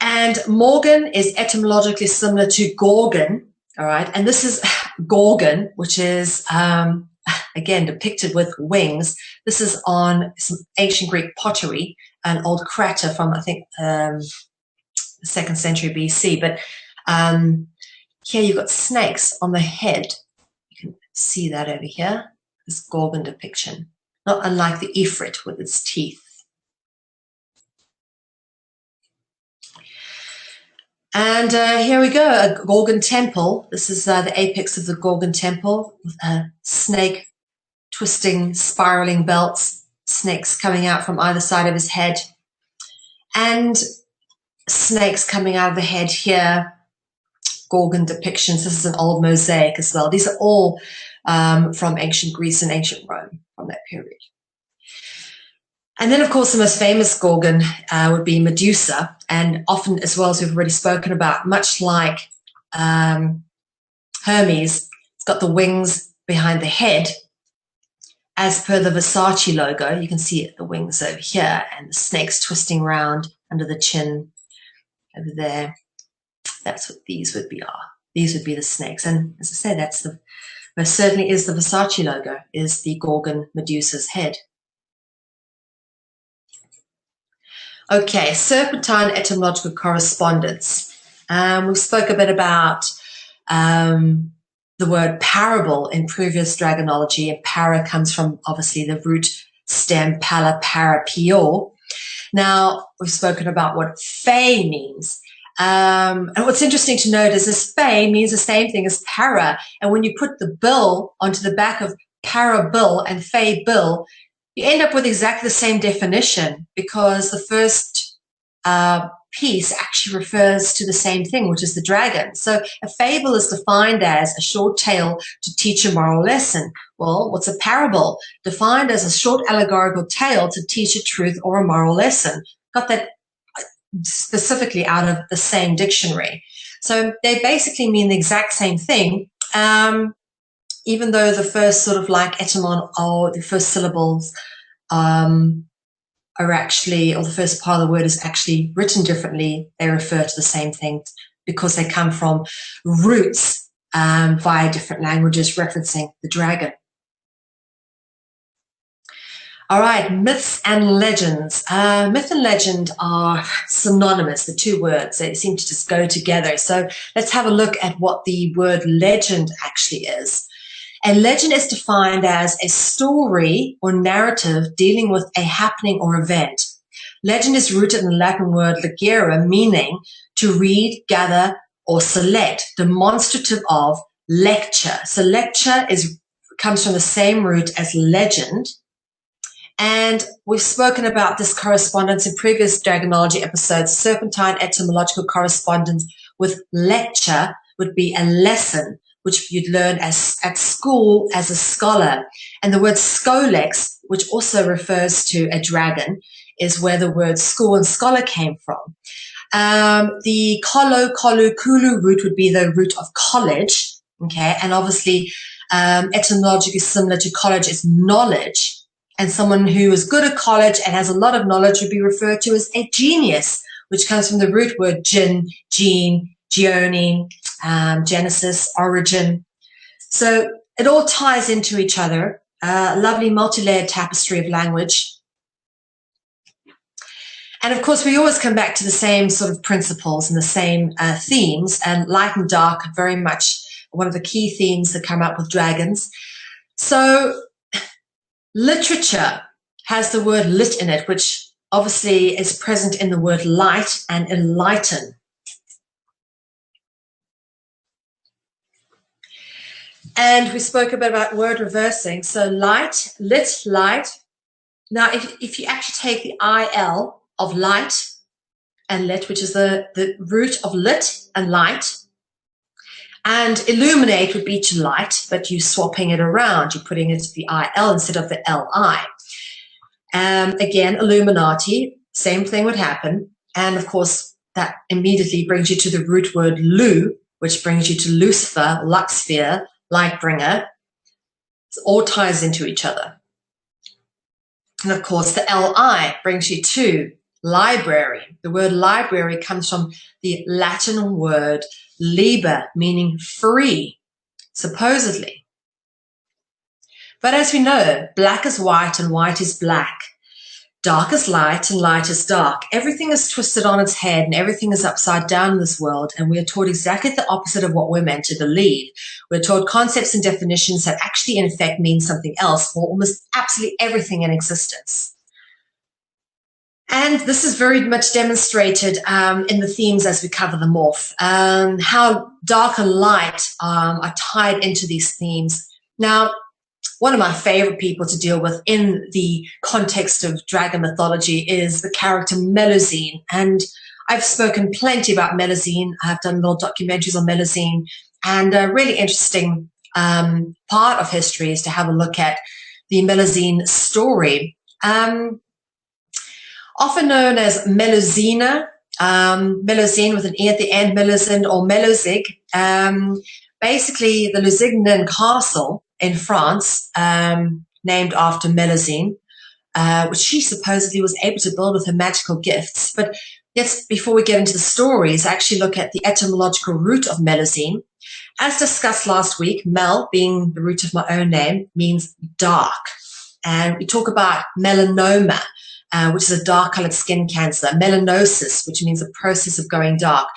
And Morgan is etymologically similar to Gorgon, all right? And this is Gorgon, which is, again, depicted with wings. This is on some ancient Greek pottery, an old crater from, I think, the 2nd century BC. But here you've got snakes on the head. You can see that over here, this Gorgon depiction, not unlike the Ifrit with its teeth. And here we go, a Gorgon temple. This is the apex of the Gorgon temple with a snake twisting, spiraling belts, snakes coming out from either side of his head, and snakes coming out of the head here, Gorgon depictions. This is an old mosaic as well. These are all from ancient Greece and ancient Rome from that period. And then, of course, the most famous Gorgon would be Medusa, and often, as well as we've already spoken about, much like Hermes, it's got the wings behind the head. As per the Versace logo, you can see it, the wings over here, and the snakes twisting around under the chin over there. That's what these would be. These would be the snakes. And as I said, that's most certainly is the Versace logo, is the Gorgon Medusa's head. Okay, serpentine etymological correspondence. We spoke a bit about the word parable in previous dragonology, and para comes from obviously the root stem pala, para, pio. Now, we've spoken about what fey means. And what's interesting to note is this fey means the same thing as para. And when you put the bill onto the back of para bill and fey bill, you end up with exactly the same definition, because the first piece actually refers to the same thing, which is the dragon. So a fable is defined as a short tale to teach a moral lesson. Well, what's a parable? Defined as a short allegorical tale to teach a truth or a moral lesson. Got that specifically out of the same dictionary. So they basically mean the exact same thing, even though the first sort of like etymon, or the first syllables are actually, or the first part of the word is actually written differently. They refer to the same thing because they come from roots via different languages referencing the dragon. All right, myths and legends. Myth and legend are synonymous, the two words. They seem to just go together. So let's have a look at what the word legend actually is. A legend is defined as a story or narrative dealing with a happening or event. Legend is rooted in the Latin word legere, meaning to read, gather, or select, demonstrative of, lecture. So lecture comes from the same root as legend. And we've spoken about this correspondence in previous dragonology episodes. Serpentine etymological correspondence with lecture would be a lesson, which you'd learn at school as a scholar. And the word skolex, which also refers to a dragon, is where the word school and scholar came from. The kolo, kolu, kulu root would be the root of college, okay? And obviously, etymologically similar to college is knowledge. And someone who is good at college and has a lot of knowledge would be referred to as a genius, which comes from the root word gin, gene, geone, Genesis, origin. So it all ties into each other. A lovely multi-layered tapestry of language. And of course, we always come back to the same sort of principles and the same themes, and light and dark are very much one of the key themes that come up with dragons. So literature has the word lit in it, which obviously is present in the word light and enlighten. And we spoke a bit about word reversing. So light, lit, light. Now, if you actually take the IL of light and lit, which is the root of lit and light, and illuminate would be to light, but you're swapping it around. You're putting it to the IL instead of the LI. Again, Illuminati, same thing would happen. And of course, that immediately brings you to the root word lu, which brings you to Lucifer, Luxfer, light bringer. It all ties into each other. And of course, the LI brings you to library. The word library comes from the Latin word liber, meaning free, supposedly. But as we know, black is white and white is black. Dark is light and light is dark. Everything is twisted on its head and everything is upside down in this world, and we are taught exactly the opposite of what we're meant to believe. We're taught concepts and definitions that actually in effect mean something else for almost absolutely everything in existence. And this is very much demonstrated in the themes as we cover them off, how dark and light are tied into these themes. Now, one of my favorite people to deal with in the context of dragon mythology is the character Melusine. And I've spoken plenty about Melusine. I've done little documentaries on Melusine. And a really interesting part of history is to have a look at the Melusine story. Often known as Melusina, Melusine with an E at the end, Melusine or Melusig. Basically, the Lusignan castle in France, named after Melusine, which she supposedly was able to build with her magical gifts. But yes, before we get into the stories, actually look at the etymological root of Melusine. As discussed last week, Mel, being the root of my own name, means dark. And we talk about melanoma, which is a dark-colored skin cancer, melanosis, which means the process of going dark.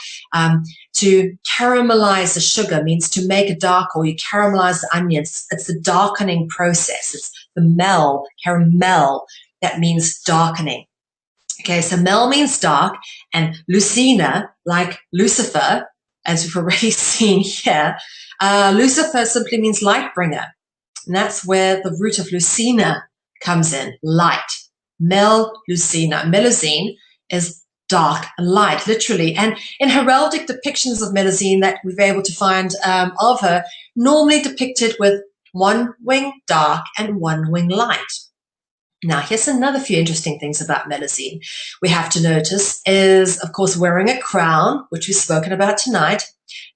To caramelize the sugar means to make it dark, or you caramelize the onions. It's the darkening process. It's the caramel, that means darkening. Okay, so Mel means dark, and Lucina, like Lucifer, as we've already seen here, Lucifer simply means light bringer. And that's where the root of Lucina comes in, light. Melusine is dark and light, literally. And in heraldic depictions of Melusine that we've been able to find of her, normally depicted with one wing dark and one wing light. Now, here's another few interesting things about Melusine we have to notice is, of course, wearing a crown, which we've spoken about tonight,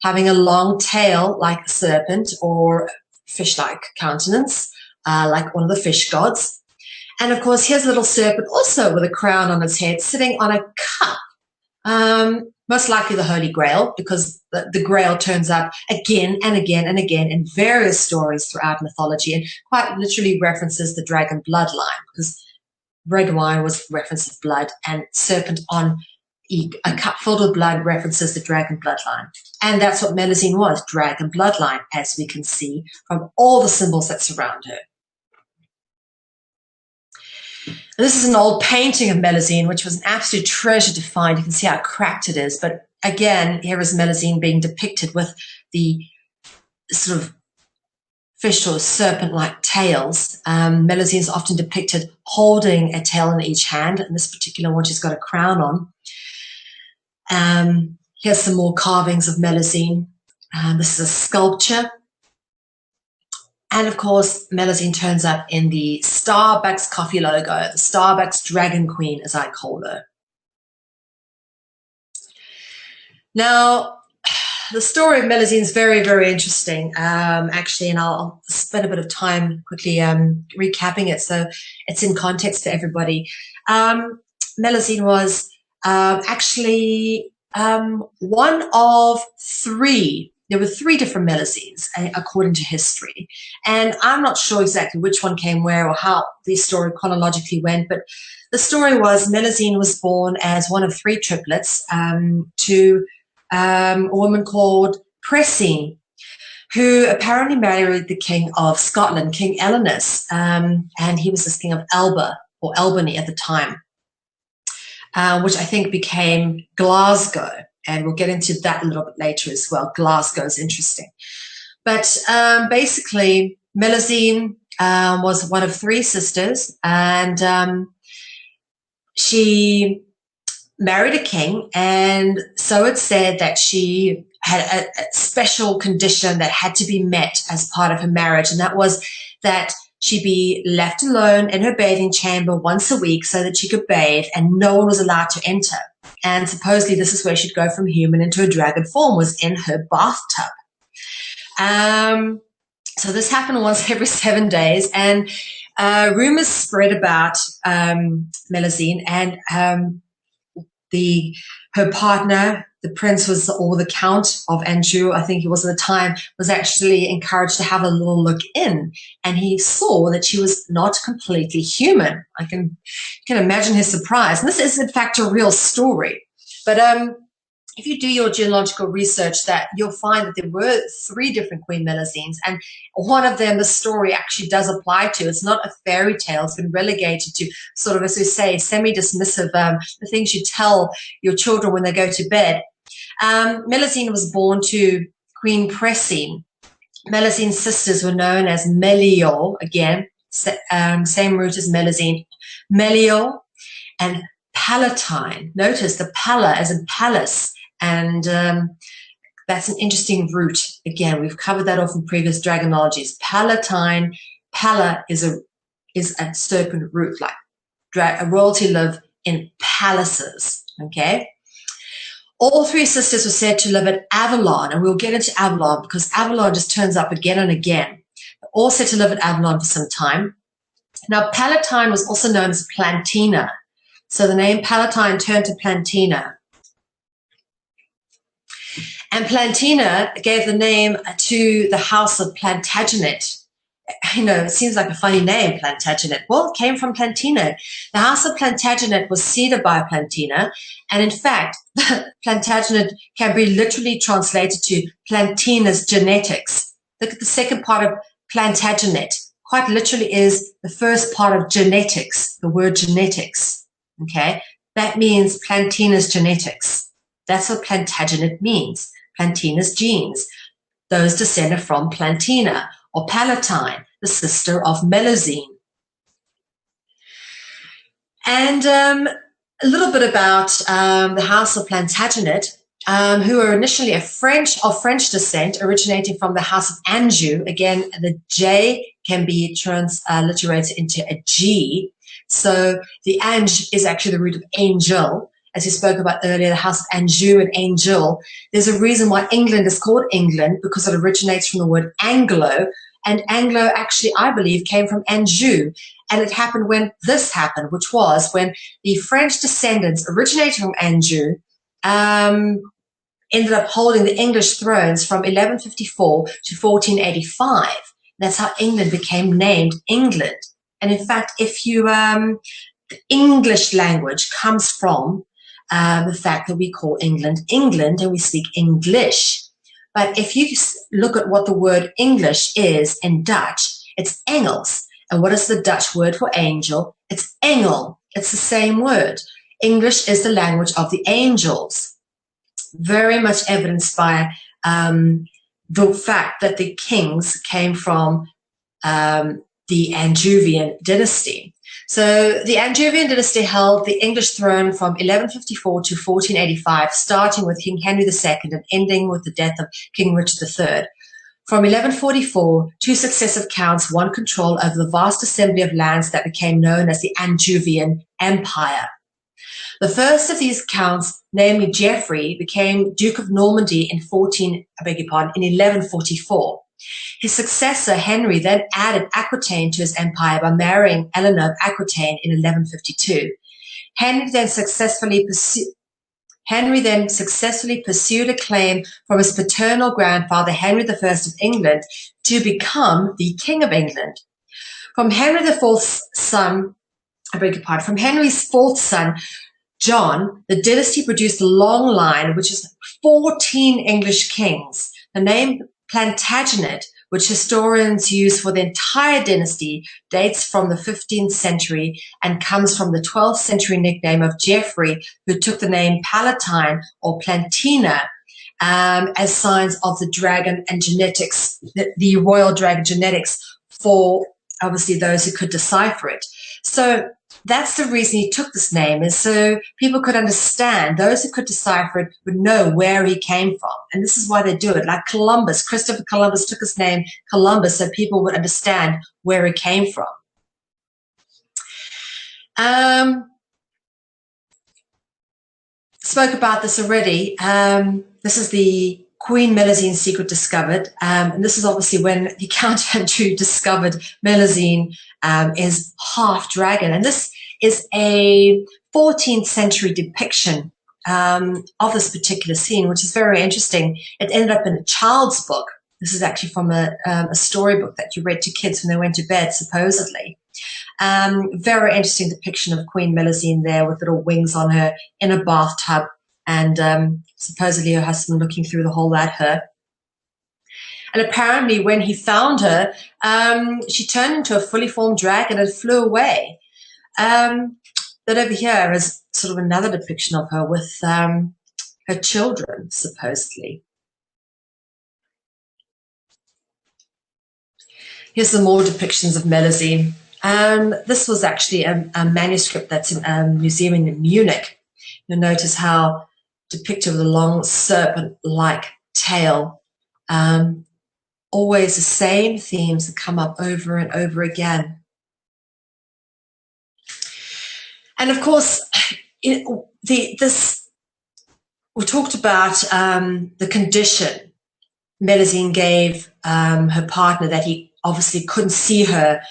having a long tail like a serpent or fish-like countenance, like one of the fish gods. And, of course, here's a little serpent also with a crown on its head sitting on a cup, most likely the Holy Grail, because the Grail turns up again and again and again in various stories throughout mythology and quite literally references the dragon bloodline, because red wine was reference of blood and serpent on a cup filled with blood references the dragon bloodline. And that's what Melusine was, dragon bloodline, as we can see from all the symbols that surround her. This is an old painting of Melusine, which was an absolute treasure to find. You can see how cracked it is. But again, here is Melusine being depicted with the sort of fish or serpent-like tails. Melusine is often depicted holding a tail in each hand. In this particular one, she's got a crown on. Here's some more carvings of Melusine. This is a sculpture. And, of course, Melusine turns up in the Starbucks coffee logo, the Starbucks Dragon Queen, as I call her. Now, the story of Melusine is very, very interesting, actually, and I'll spend a bit of time quickly recapping it so it's in context for everybody. Melusine was actually one of three. There were three different Melusines, according to history. And I'm not sure exactly which one came where or how the story chronologically went, but the story was Melusine was born as one of three triplets to a woman called Presine, who apparently married the king of Scotland, King Elenus, and he was this king of Elba, or Albany at the time, which I think became Glasgow. And we'll get into that a little bit later as well. Glasgow is interesting. But basically, Melusine was one of three sisters, and she married a king. And so it's said that she had a special condition that had to be met as part of her marriage, and that was that she be left alone in her bathing chamber once a week so that she could bathe, and no one was allowed to enter. And supposedly this is where she'd go from human into a dragon form, was in her bathtub. So this happened once every 7 days, and rumors spread about Melusine, and her partner, the prince or the count of Anjou, I think he was at the time, was actually encouraged to have a little look in, and he saw that she was not completely human. I can imagine his surprise. And this is, in fact, a real story. But if you do your genealogical research, that you'll find that there were 3 different Queen Melusines, and one of them the story actually does apply to. It's not a fairy tale. It's been relegated to sort of, as we say, semi-dismissive, the things you tell your children when they go to bed. Melusine was born to Queen Pressine. Melusine's sisters were known as Melior, again, same root as Melusine, Melior and Palatine. Notice the Pala as in palace, and that's an interesting root. Again, we've covered that off in previous dragonologies. Palatine, Pala is a serpent root, like royalty live in palaces, okay? All 3 sisters were said to live at Avalon, and we'll get into Avalon because Avalon just turns up again and again. All said to live at Avalon for some time. Now, Palatine was also known as Plantina. So the name Palatine turned to Plantina. And Plantina gave the name to the house of Plantagenet. You know, it seems like a funny name, Plantagenet. Well, it came from Plantina. The house of Plantagenet was seeded by Plantina, and in fact, Plantagenet can be literally translated to Plantina's genetics. Look at the second part of Plantagenet. Quite literally is the first part of genetics, the word genetics, okay? That means Plantina's genetics. That's what Plantagenet means, Plantina's genes. Those descended from Plantina, or Palatine, the sister of Melusine. And a little bit about the house of Plantagenet, who were initially of French descent, originating from the house of Anjou. Again, the J can be transliterated into a G. So the Ange is actually the root of angel. As we spoke about earlier, the house of Anjou and angel. There's a reason why England is called England, because it originates from the word Anglo. And Anglo actually, I believe, came from Anjou. And it happened when this happened, which was when the French descendants originating from Anjou ended up holding the English thrones from 1154 to 1485. That's how England became named England. And in fact, if you, the English language comes from the fact that we call England England and we speak English. But if you look at what the word English is in Dutch, it's Engels. And what is the Dutch word for angel? It's engel. It's the same word. English is the language of the angels. Very much evidenced by the fact that the kings came from the Angevin dynasty. So the Angevin dynasty held the English throne from 1154 to 1485, starting with King Henry II and ending with the death of King Richard III. From 1144, 2 successive counts won control over the vast assembly of lands that became known as the Angevin Empire. The first of these counts, namely Geoffrey, became Duke of Normandy in 1144. His successor, Henry, then added Aquitaine to his empire by marrying Eleanor of Aquitaine in 1152. Henry then successfully pursued a claim from his paternal grandfather, Henry I of England, to become the King of England. From Henry's fourth son, John, the dynasty produced a long line, which is 14 English kings. The name Plantagenet, which historians use for the entire dynasty, dates from the 15th century and comes from the 12th century nickname of Geoffrey, who took the name Palatine or Plantina as signs of the dragon and genetics, the royal dragon genetics, for obviously those who could decipher it. So that's the reason he took this name, is so people could understand. Those who could decipher it would know where he came from. And this is why they do it. Like Columbus, Christopher Columbus took his name Columbus so people would understand where he came from. Spoke about this already. This is the Queen Melusine secret discovered. And this is obviously when the Count Anjou discovered Melusine is half dragon. And this is a 14th century depiction of this particular scene, which is very interesting. It ended up in a child's book. This is actually from a storybook that you read to kids when they went to bed, supposedly. Very interesting depiction of Queen Melusine there with little wings on her in a bathtub. And supposedly her husband looking through the hole at her. And apparently when he found her, she turned into a fully formed dragon and flew away. That over here is sort of another depiction of her with her children, supposedly. Here's some more depictions of Melusine. This was actually a manuscript that's in a museum in Munich. You'll notice how depicted with a long serpent-like tail. Always the same themes that come up over and over again. And of course, we talked about the condition Melusine gave her partner, that he obviously couldn't see her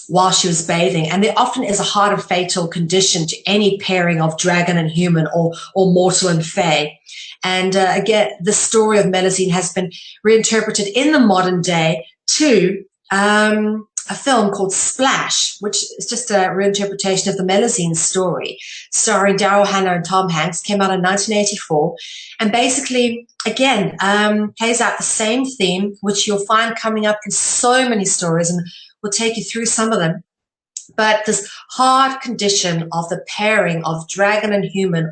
while she was bathing. And there often is a hard and fatal condition to any pairing of dragon and human, or mortal and fae. And again, the story of Melusine has been reinterpreted in the modern day to a film called Splash, which is just a reinterpretation of the Melusine story, starring Daryl Hannah and Tom Hanks. Came out in 1984, and basically, again, plays out the same theme, which you'll find coming up in so many stories, and we'll take you through some of them. But this hard condition of the pairing of dragon and human,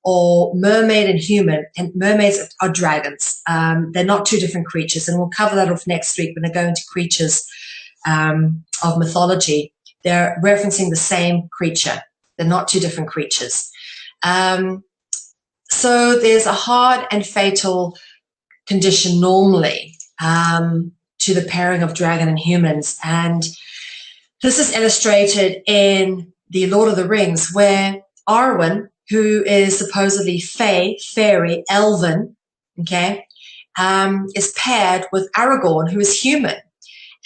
or mermaid and human, and mermaids are dragons. They're not two different creatures, and we'll cover that off next week when I go into creatures of mythology. They're referencing the same creature. They're not two different creatures. So there's a hard and fatal condition normally to the pairing of dragon and humans. And this is illustrated in The Lord of the Rings, where Arwen, who is supposedly fae, fairy, elven, okay, is paired with Aragorn, who is human.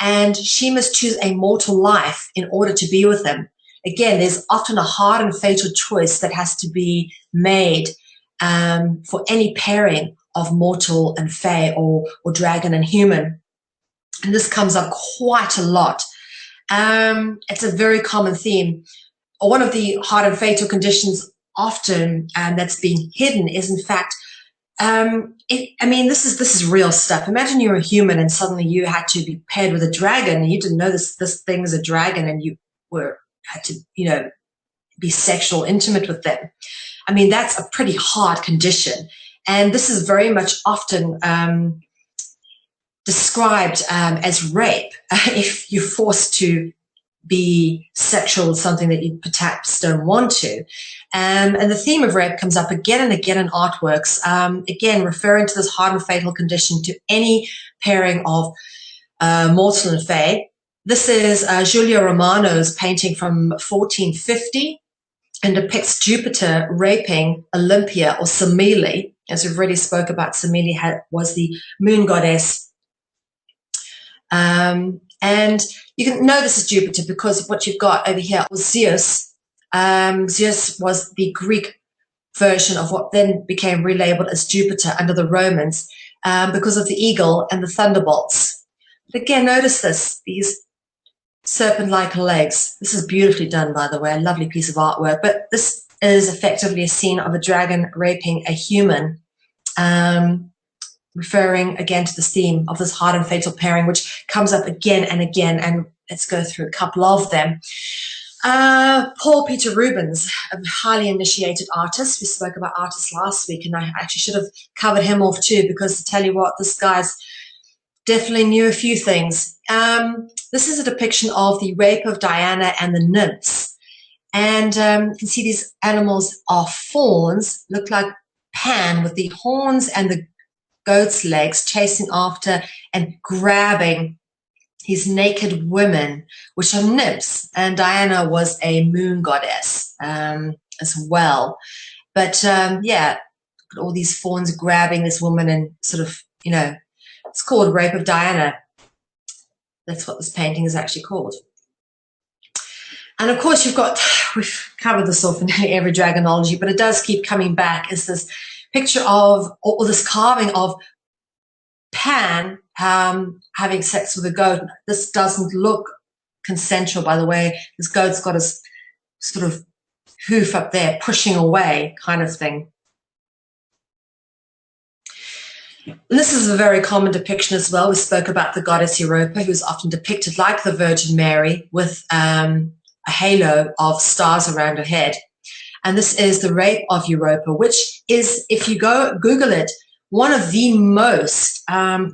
And she must choose a mortal life in order to be with him. Again, there's often a hard and fatal choice that has to be made for any pairing of mortal and fae, or dragon and human. And this comes up quite a lot. It's a very common theme. One of the hard and fatal conditions often that's being hidden is, in fact, this is real stuff. Imagine you're a human and suddenly you had to be paired with a dragon, and you didn't know this thing is a dragon, and you had to, be sexual intimate with them. I mean, that's a pretty hard condition. And this is very much often described as rape if you're forced to be sexual with something that you perhaps don't want to. And the theme of rape comes up again and again in artworks, again referring to this hard and fatal condition to any pairing of mortal and fae. This is Giulio Romano's painting from 1450, and depicts Jupiter raping Olympia, or Semele. As we've already spoke about, Semele was the moon goddess. And you can know this is Jupiter because what you've got over here was Zeus. Zeus was the Greek version of what then became relabeled as Jupiter under the Romans because of the eagle and the thunderbolts. But again, notice these serpent-like legs. This is beautifully done, by the way, a lovely piece of artwork. But this is effectively a scene of a dragon raping a human, referring again to the theme of this hard and fatal pairing, which comes up again and again. And let's go through a couple of them. Paul Peter Rubens, a highly initiated artist. We spoke about artists last week, and I actually should have covered him off too, because to tell you what, this guy's definitely knew a few things. This is a depiction of the rape of Diana and the nymphs. And you can see these animals are fawns, look like Pan with the horns and the goat's legs, chasing after and grabbing these naked women, which are nymphs. And Diana was a moon goddess as well. But all these fawns grabbing this woman and sort of, it's called Rape of Diana. That's what this painting is actually called. And of course, we've covered this off in nearly every dragonology, but it does keep coming back, is this picture of, or this carving of Pan having sex with a goat. This doesn't look consensual, by the way. This goat's got his sort of hoof up there, pushing away kind of thing. And this is a very common depiction as well. We spoke about the goddess Europa, who is often depicted like the Virgin Mary with a halo of stars around her head. And this is the Rape of Europa, which is, if you go Google it, one of the most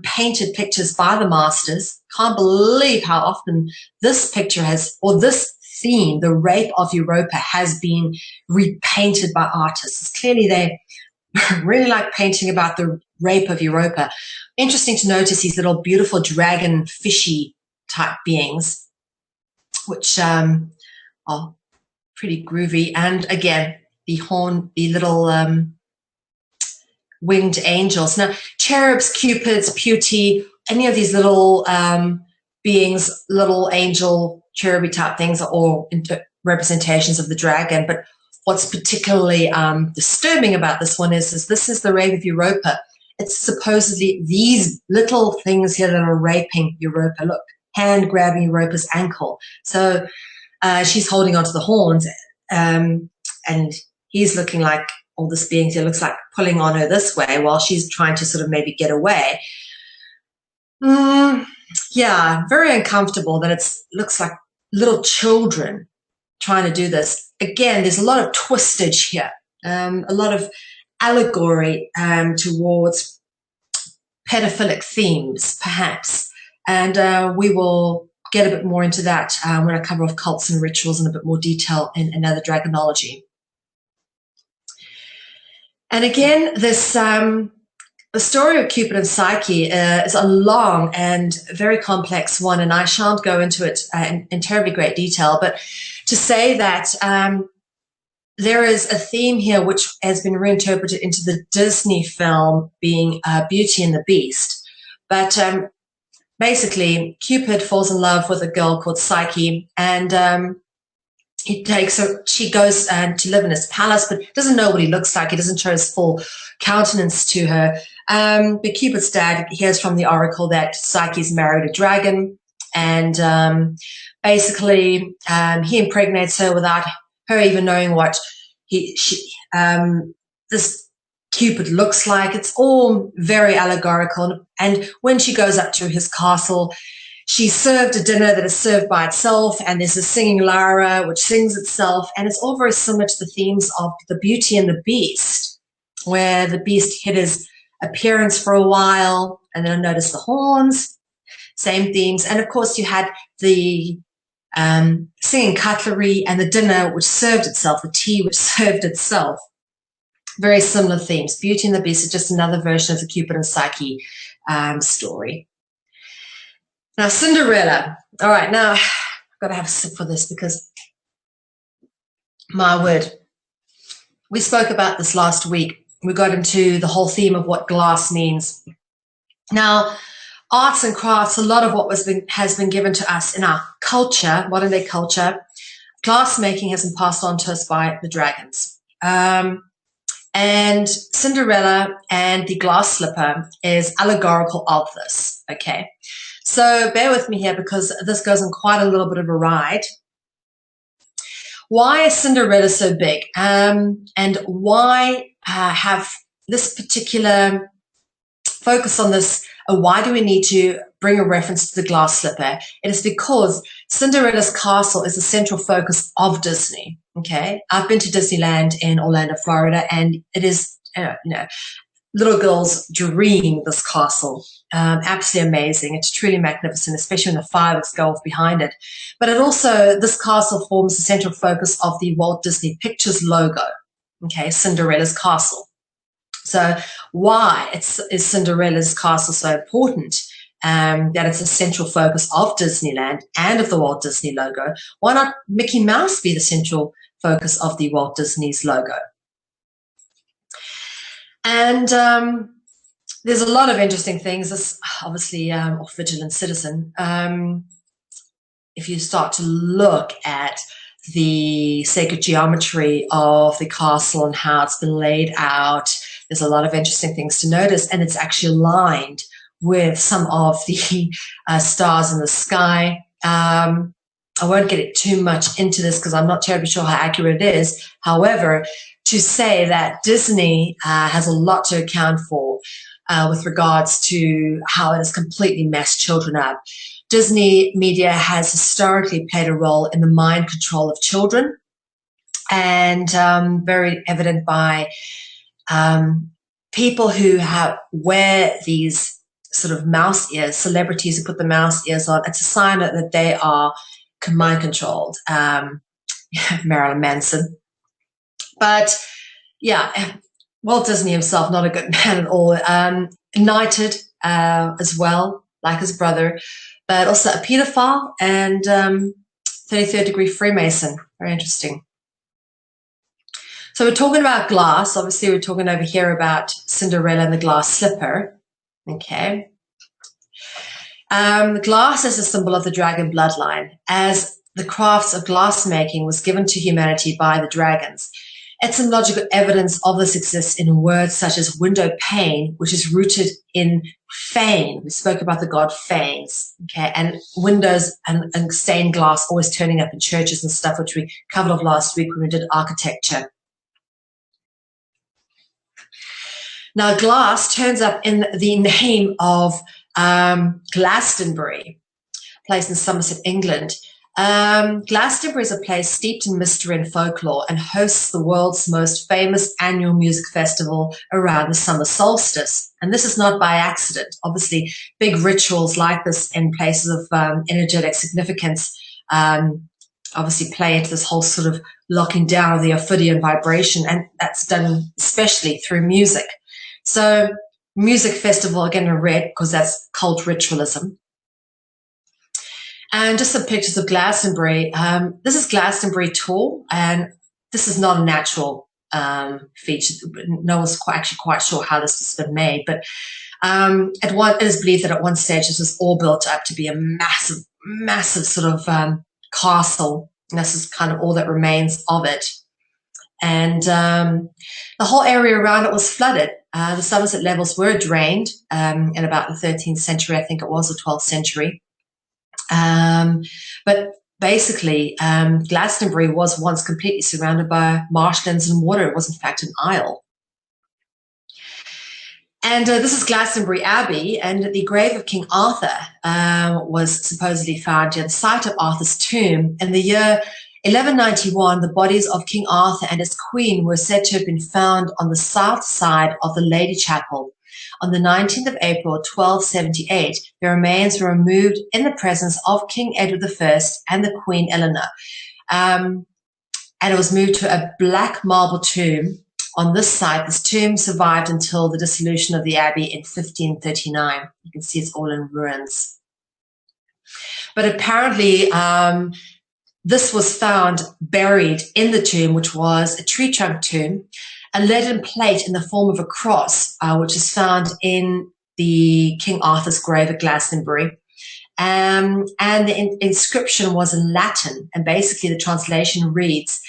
painted pictures by the masters. Can't believe how often this picture has, or this theme, the Rape of Europa, has been repainted by artists. Clearly they really like painting about the Rape of Europa. Interesting to notice these little beautiful dragon fishy type beings, which are pretty groovy. And again, the little winged angels. Now, cherubs, cupids, putti, any of these little beings, little angel, cheruby type things are all representations of the dragon. But what's particularly disturbing about this one is this is the Rape of Europa. It's supposedly these little things here that are raping Europa. Look, hand grabbing Europa's ankle. So she's holding onto the horns, and he's looking like, all this being here looks like pulling on her this way while she's trying to sort of maybe get away. Yeah, very uncomfortable that it looks like little children trying to do this. Again, there's a lot of twistage here, a lot of allegory towards pedophilic themes, perhaps. And we will get a bit more into that when I cover off cults and rituals in a bit more detail in another dragonology. And again, this the story of Cupid and Psyche is a long and very complex one, and I shan't go into it in terribly great detail, but to say that there is a theme here which has been reinterpreted into the Disney film being Beauty and the Beast. But basically, Cupid falls in love with a girl called Psyche, and he takes her, she goes to live in his palace, but doesn't know what he looks like. He doesn't show his full countenance to her. But Cupid's dad hears from the oracle that Psyche's married a dragon, and basically he impregnates her without her even knowing what this Cupid looks like. It's all very allegorical. And when she goes up to his castle, she's served a dinner that is served by itself, and there's a singing lyra which sings itself, and it's all very similar to the themes of the Beauty and the Beast, where the beast hid his appearance for a while, and then notice the horns, same themes. And of course you had the singing cutlery and the dinner which served itself, the tea which served itself. Very similar themes. Beauty and the Beast is just another version of the Cupid and Psyche story. Now, Cinderella. All right, now I've got to have a sip for this because, my word, we spoke about this last week. We got into the whole theme of what glass means. Now, arts and crafts, a lot of what has been given to us in our culture, modern day culture, glass making has been passed on to us by the dragons. And Cinderella and the glass slipper is allegorical of this, okay? So bear with me here because this goes on quite a little bit of a ride. Why is Cinderella so big? And why have this particular focus on this? Why do we need to bring a reference to the glass slipper? It is because Cinderella's castle is the central focus of Disney. Okay, I've been to Disneyland in Orlando, Florida, and it is, little girls dream this castle. Absolutely amazing. It's truly magnificent, especially when the fireworks go off behind it. But it also, this castle forms the central focus of the Walt Disney Pictures logo. Okay, Cinderella's castle. So why is Cinderella's castle so important? That it's a central focus of Disneyland and of the Walt Disney logo. Why not Mickey Mouse be the central focus of the Walt Disney's logo? And there's a lot of interesting things. This obviously off Vigilant Citizen. If you start to look at the sacred geometry of the castle and how it's been laid out, there's a lot of interesting things to notice, and it's actually aligned with some of the stars in the sky. I won't get it too much into this because I'm not terribly sure how accurate it is. However, to say that Disney has a lot to account for with regards to how it has completely messed children up. Disney media has historically played a role in the mind control of children, and very evident by people who wear these sort of mouse ears, celebrities who put the mouse ears on. It's a sign that they are mind controlled. Marilyn Manson. But yeah, Walt Disney himself, not a good man at all. Knighted as well, like his brother, but also a pedophile and 33rd degree Freemason. Very interesting. So we're talking about glass. Obviously, we're talking over here about Cinderella and the glass slipper. Okay. Glass is a symbol of the dragon bloodline, as the crafts of glass making was given to humanity by the dragons. Etymological evidence of this exists in words such as window pane, which is rooted in fane. We spoke about the god Fanes, okay, and windows and stained glass always turning up in churches and stuff, which we covered off last week when we did architecture. Now, glass turns up in the name of Glastonbury, a place in Somerset, England. Glastonbury is a place steeped in mystery and folklore and hosts the world's most famous annual music festival around the summer solstice. And this is not by accident. Obviously, big rituals like this in places of energetic significance obviously play into this whole sort of locking down of the Ophidian vibration, and that's done especially through music. So music festival, again in red, because that's cult ritualism. And just some pictures of Glastonbury. This is Glastonbury tour, and this is not a natural feature. No one's actually quite sure how this has been made, but it is believed that at one stage this was all built up to be a massive, massive sort of castle, and this is kind of all that remains of it. And the whole area around it was flooded. The Somerset levels were drained in about the 13th century, I think it was, or 12th century. But basically, Glastonbury was once completely surrounded by marshlands and water. It was, in fact, an isle. And this is Glastonbury Abbey, and the grave of King Arthur was supposedly found at the site of Arthur's tomb. In the year 1191, the bodies of King Arthur and his queen were said to have been found on the south side of the Lady Chapel. On the 19th of April, 1278, the remains were removed in the presence of King Edward I and the Queen Eleanor. And it was moved to a black marble tomb on this site. This tomb survived until the dissolution of the abbey in 1539. You can see it's all in ruins. But apparently, this was found buried in the tomb, which was a tree trunk tomb, a leaden plate in the form of a cross, which is found in the King Arthur's grave at Glastonbury. And the inscription was in Latin, and basically the translation reads,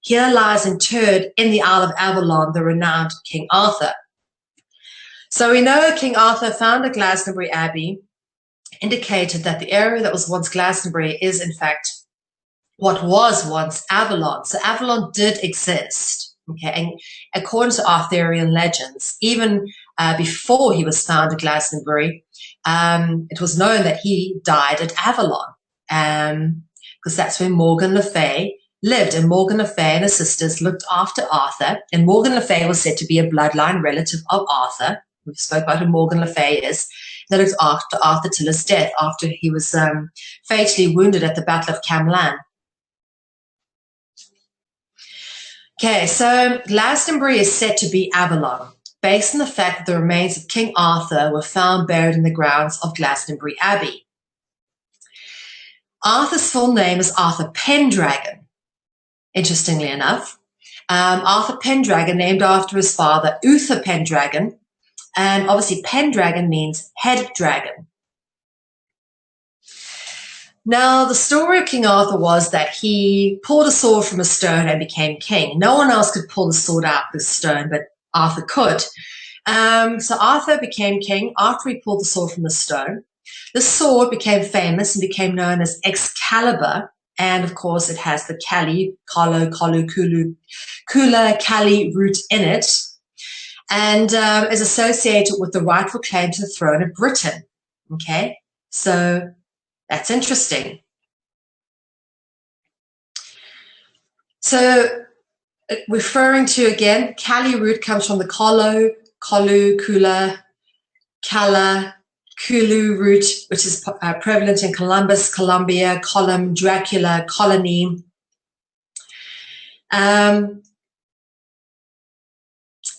"Here lies interred in the Isle of Avalon the renowned King Arthur." So we know King Arthur founded Glastonbury Abbey, indicated that the area that was once Glastonbury is in fact what was once Avalon. So Avalon did exist, okay? And according to Arthurian legends, even before he was found at Glastonbury, it was known that he died at Avalon, because that's where Morgan Le Fay lived. And Morgan Le Fay and her sisters looked after Arthur. And Morgan Le Fay was said to be a bloodline relative of Arthur. We've spoke about who Morgan Le Fay is. That looked after Arthur till his death, after he was fatally wounded at the Battle of Camlan. Okay, so Glastonbury is said to be Avalon, based on the fact that the remains of King Arthur were found buried in the grounds of Glastonbury Abbey. Arthur's full name is Arthur Pendragon, interestingly enough. Arthur Pendragon, named after his father, Uther Pendragon, and obviously Pendragon means head dragon. Now, the story of King Arthur was that he pulled a sword from a stone and became king. No one else could pull the sword out of the stone, but Arthur could. So Arthur became king after he pulled the sword from the stone. The sword became famous and became known as Excalibur. And of course, it has the Kali, Kalo, Kalu, Kulu, Kula, Kali root in it. and is associated with the rightful claim to the throne of Britain. Okay, so that's interesting. So referring to, again, Kali root comes from the Kolo, Kolu, Kula, Kala, Kulu root, which is prevalent in Columbus, Columbia, Column, Dracula, colony.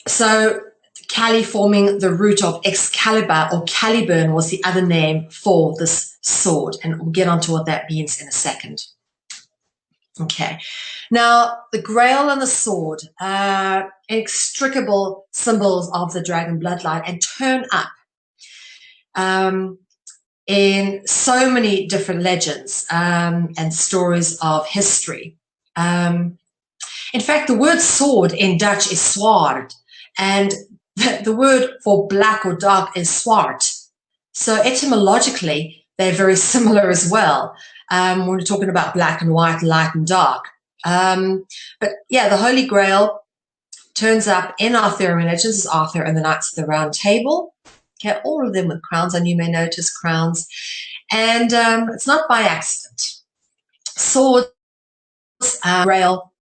So Kali forming the root of Excalibur, or Caliburn was the other name for this sword, and we'll get onto what that means in a second. Okay, now the Grail and the sword are inextricable symbols of the dragon bloodline and turn up in so many different legends and stories of history. In fact, the word sword in Dutch is zwaard, and the word for black or dark is zwart. So etymologically, they're very similar as well. When we're talking about black and white, light and dark. But yeah, the Holy Grail turns up in Arthurian legends as Arthur and the Knights of the Round Table. Okay, all of them with crowns, and you may notice crowns. And it's not by accident. Swords, Grail,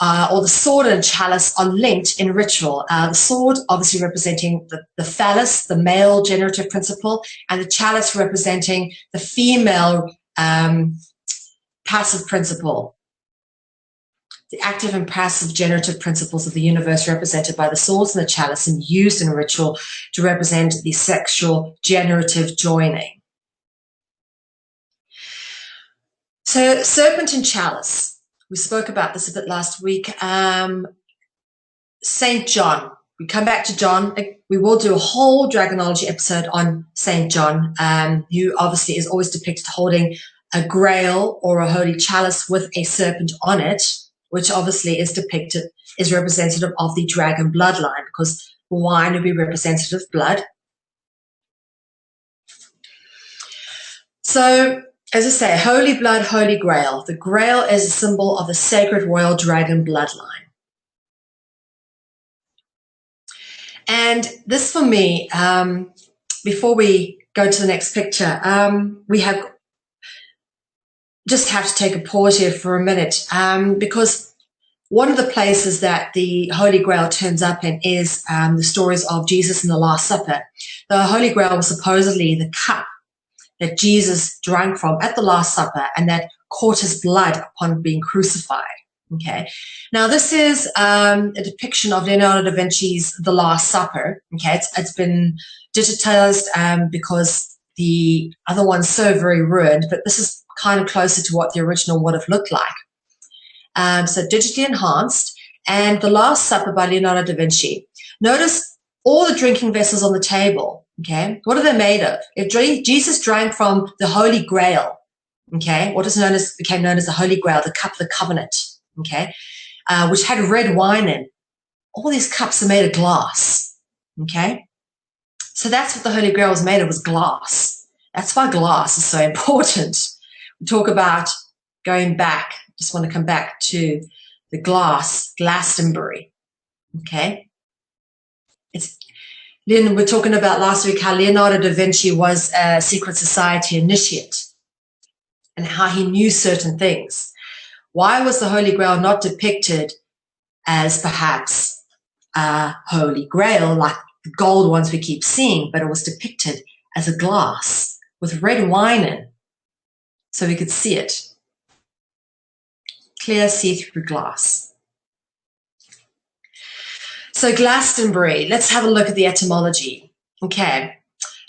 or the sword and chalice are linked in ritual. The sword obviously representing the phallus, the male generative principle, and the chalice representing the female passive principle. The active and passive generative principles of the universe represented by the swords and the chalice and used in ritual to represent the sexual generative joining. So serpent and chalice. We spoke about this a bit last week. Saint John. We come back to John. We will do a whole dragonology episode on Saint John, who obviously is always depicted holding a grail or a holy chalice with a serpent on it, which obviously is representative of the dragon bloodline, because wine would be representative of blood. So, as I say, holy blood, holy grail. The grail is a symbol of the sacred royal dragon bloodline. And this for me, before we go to the next picture, we have to take a pause here for a minute, because one of the places that the Holy Grail turns up in is the stories of Jesus and the Last Supper. The Holy Grail was supposedly the cup that Jesus drank from at the Last Supper and that caught his blood upon being crucified. Okay. Now this is a depiction of Leonardo da Vinci's The Last Supper. Okay. It's been digitized because the other one's so very ruined, but this is kind of closer to what the original would have looked like. So digitally enhanced, and The Last Supper by Leonardo da Vinci. Notice all the drinking vessels on the table. Okay, what are they made of? If Jesus drank from the Holy Grail, okay, what became known as the Holy Grail, the cup of the covenant, okay, which had red wine in. All these cups are made of glass, okay. So that's what the Holy Grail was made of, was glass. That's why glass is so important. We talk about going back. Just want to come back to the Glastonbury, okay. We're talking about last week how Leonardo da Vinci was a secret society initiate and how he knew certain things. Why was the Holy Grail not depicted as perhaps a Holy Grail like the gold ones we keep seeing, but it was depicted as a glass with red wine in so we could see it? Clear see-through glass. So Glastonbury, let's have a look at the etymology. Okay,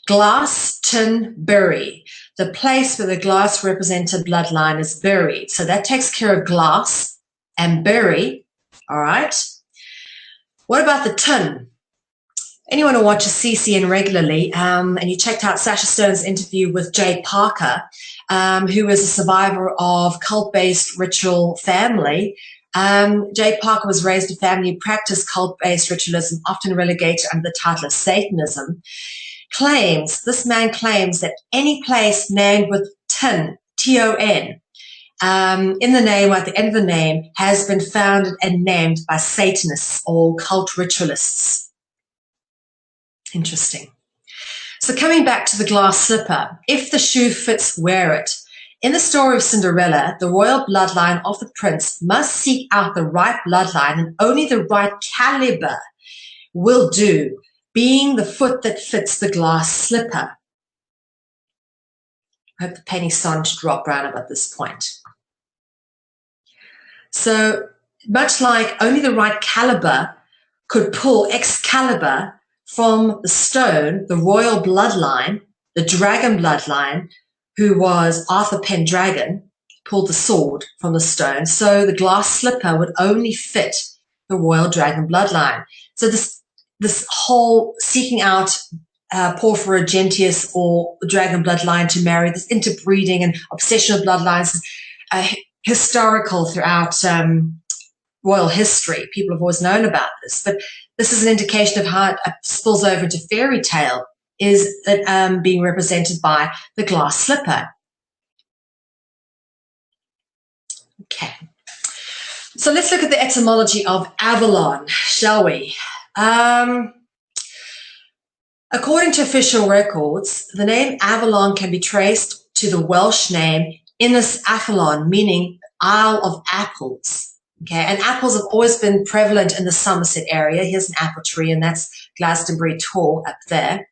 Glastonbury, the place where the glass represented bloodline is buried. So that takes care of glass and bury, all right? What about the ton? Anyone who watches CCN regularly, and you checked out Sasha Stone's interview with Jay Parker, who is a survivor of cult-based ritual family. Jay Parker was raised in a family who practiced cult-based ritualism, often relegated under the title of Satanism. This man claims that any place named with Ton, T-O-N, in the name or at the end of the name has been founded and named by Satanists or cult ritualists. Interesting. So coming back to the glass slipper, if the shoe fits, wear it. In the story of Cinderella, the royal bloodline of the prince must seek out the right bloodline, and only the right caliber will do, being the foot that fits the glass slipper. I hope the penny's starting to drop round about this point. So much like only the right caliber could pull Excalibur from the stone, the royal bloodline, the dragon bloodline, who was Arthur Pendragon, pulled the sword from the stone, so the glass slipper would only fit the royal dragon bloodline. So this whole seeking out Porphyra Gentius or the dragon bloodline to marry, this interbreeding and obsession of bloodlines is historical throughout royal history. People have always known about this, but this is an indication of how it spills over into fairy tale, is that being represented by the glass slipper. Okay, so let's look at the etymology of Avalon, shall we? According to official records, the name Avalon can be traced to the Welsh name Ynys Afallon, meaning Isle of Apples. Okay, and apples have always been prevalent in the Somerset area. Here's an apple tree, and that's Glastonbury Tor up there.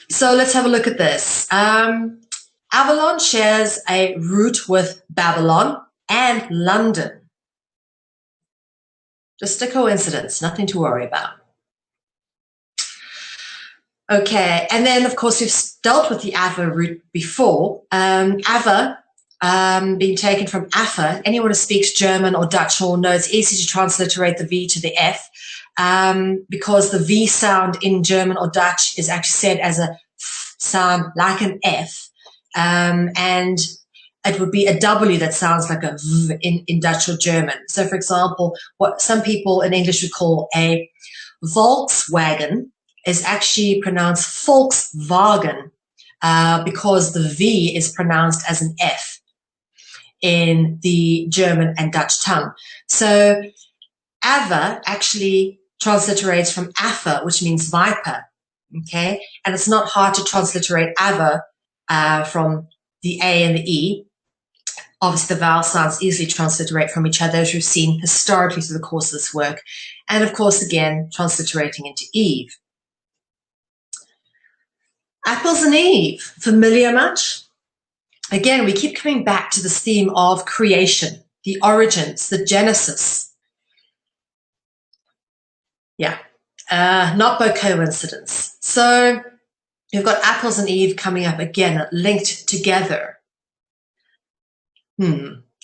So let's have a look at this. Avalon shares a root with Babylon and London. Just a coincidence, nothing to worry about. Okay, and then of course we've dealt with the Ava root before. Ava being taken from Affe. Anyone who speaks German or Dutch will know it's easy to transliterate the V to the F because the V sound in German or Dutch is actually said as a F sound like an F, and it would be a W that sounds like a V in Dutch or German. So for example, what some people in English would call a Volkswagen is actually pronounced Volkswagen because the V is pronounced as an F in the German and Dutch tongue. So Ava actually transliterates from Affe, which means viper, okay? And it's not hard to transliterate Ava from the A and the E. Obviously, the vowel sounds easily transliterate from each other, as we've seen historically through the course of this work. And of course, again, transliterating into Eve. Apples and Eve, familiar much? Again, we keep coming back to this theme of creation, the origins, the genesis. Yeah, not by coincidence. So you've got apples and Eve coming up again, linked together.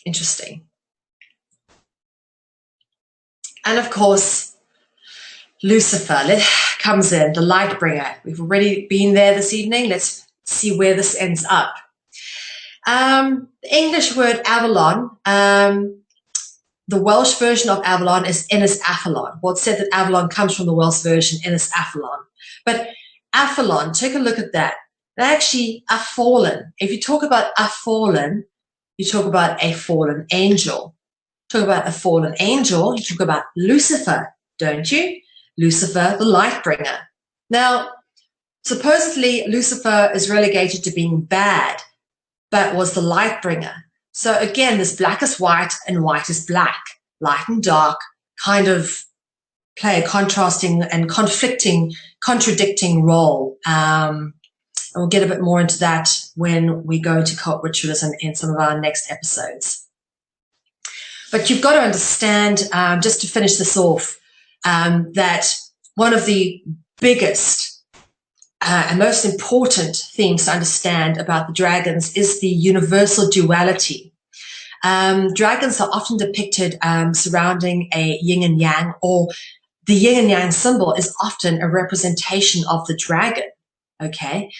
Interesting. And of course, Lucifer comes in, the light bringer. We've already been there this evening. Let's see where this ends up. The English word Avalon, the Welsh version of Avalon is Ynys Afallon. Well, it's said that Avalon comes from the Welsh version, Ynys Afallon. But Afallon, take a look at that. They're actually a fallen. If you talk about a fallen, you talk about a fallen angel. Talk about a fallen angel, you talk about Lucifer, don't you? Lucifer, the light bringer. Now, supposedly Lucifer is relegated to being bad, but was the light bringer. So again, this black is white and white is black. Light and dark kind of play a contrasting and contradicting role. And we'll get a bit more into that when we go into cult ritualism in some of our next episodes. But you've got to understand, just to finish this off, that one of the biggest and most important themes to understand about the dragons is the universal duality. Dragons are often depicted surrounding a yin and yang, or the yin and yang symbol is often a representation of the dragon, okay,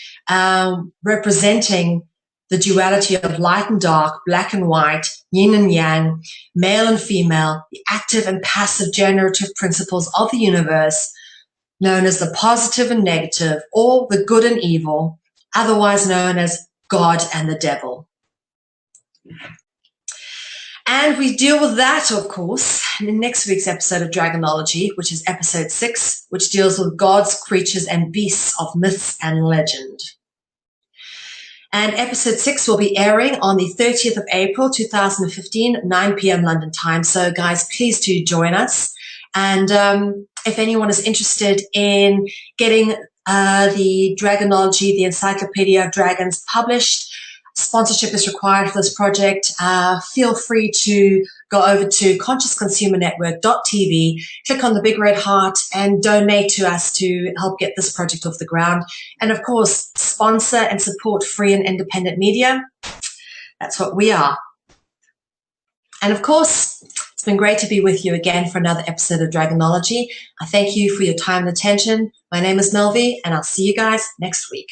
representing the duality of light and dark, black and white, yin and yang, male and female, the active and passive generative principles of the universe, known as the positive and negative, or the good and evil, otherwise known as God and the devil. And we deal with that, of course, in next week's episode of Dragonology, which is episode 6, which deals with gods, creatures, and beasts of myths and legend. And episode 6 will be airing on the 30th of April, 2015, 9 p.m. London time. So, guys, please do join us. And if anyone is interested in getting the Dragonology, the Encyclopedia of Dragons published, sponsorship is required for this project. Feel free to go over to consciousconsumernetwork.tv, click on the big red heart and donate to us to help get this project off the ground. And of course, sponsor and support free and independent media. That's what we are. And of course, it's been great to be with you again for another episode of Dragonology. I thank you for your time and attention. My name is Melvi, and I'll see you guys next week.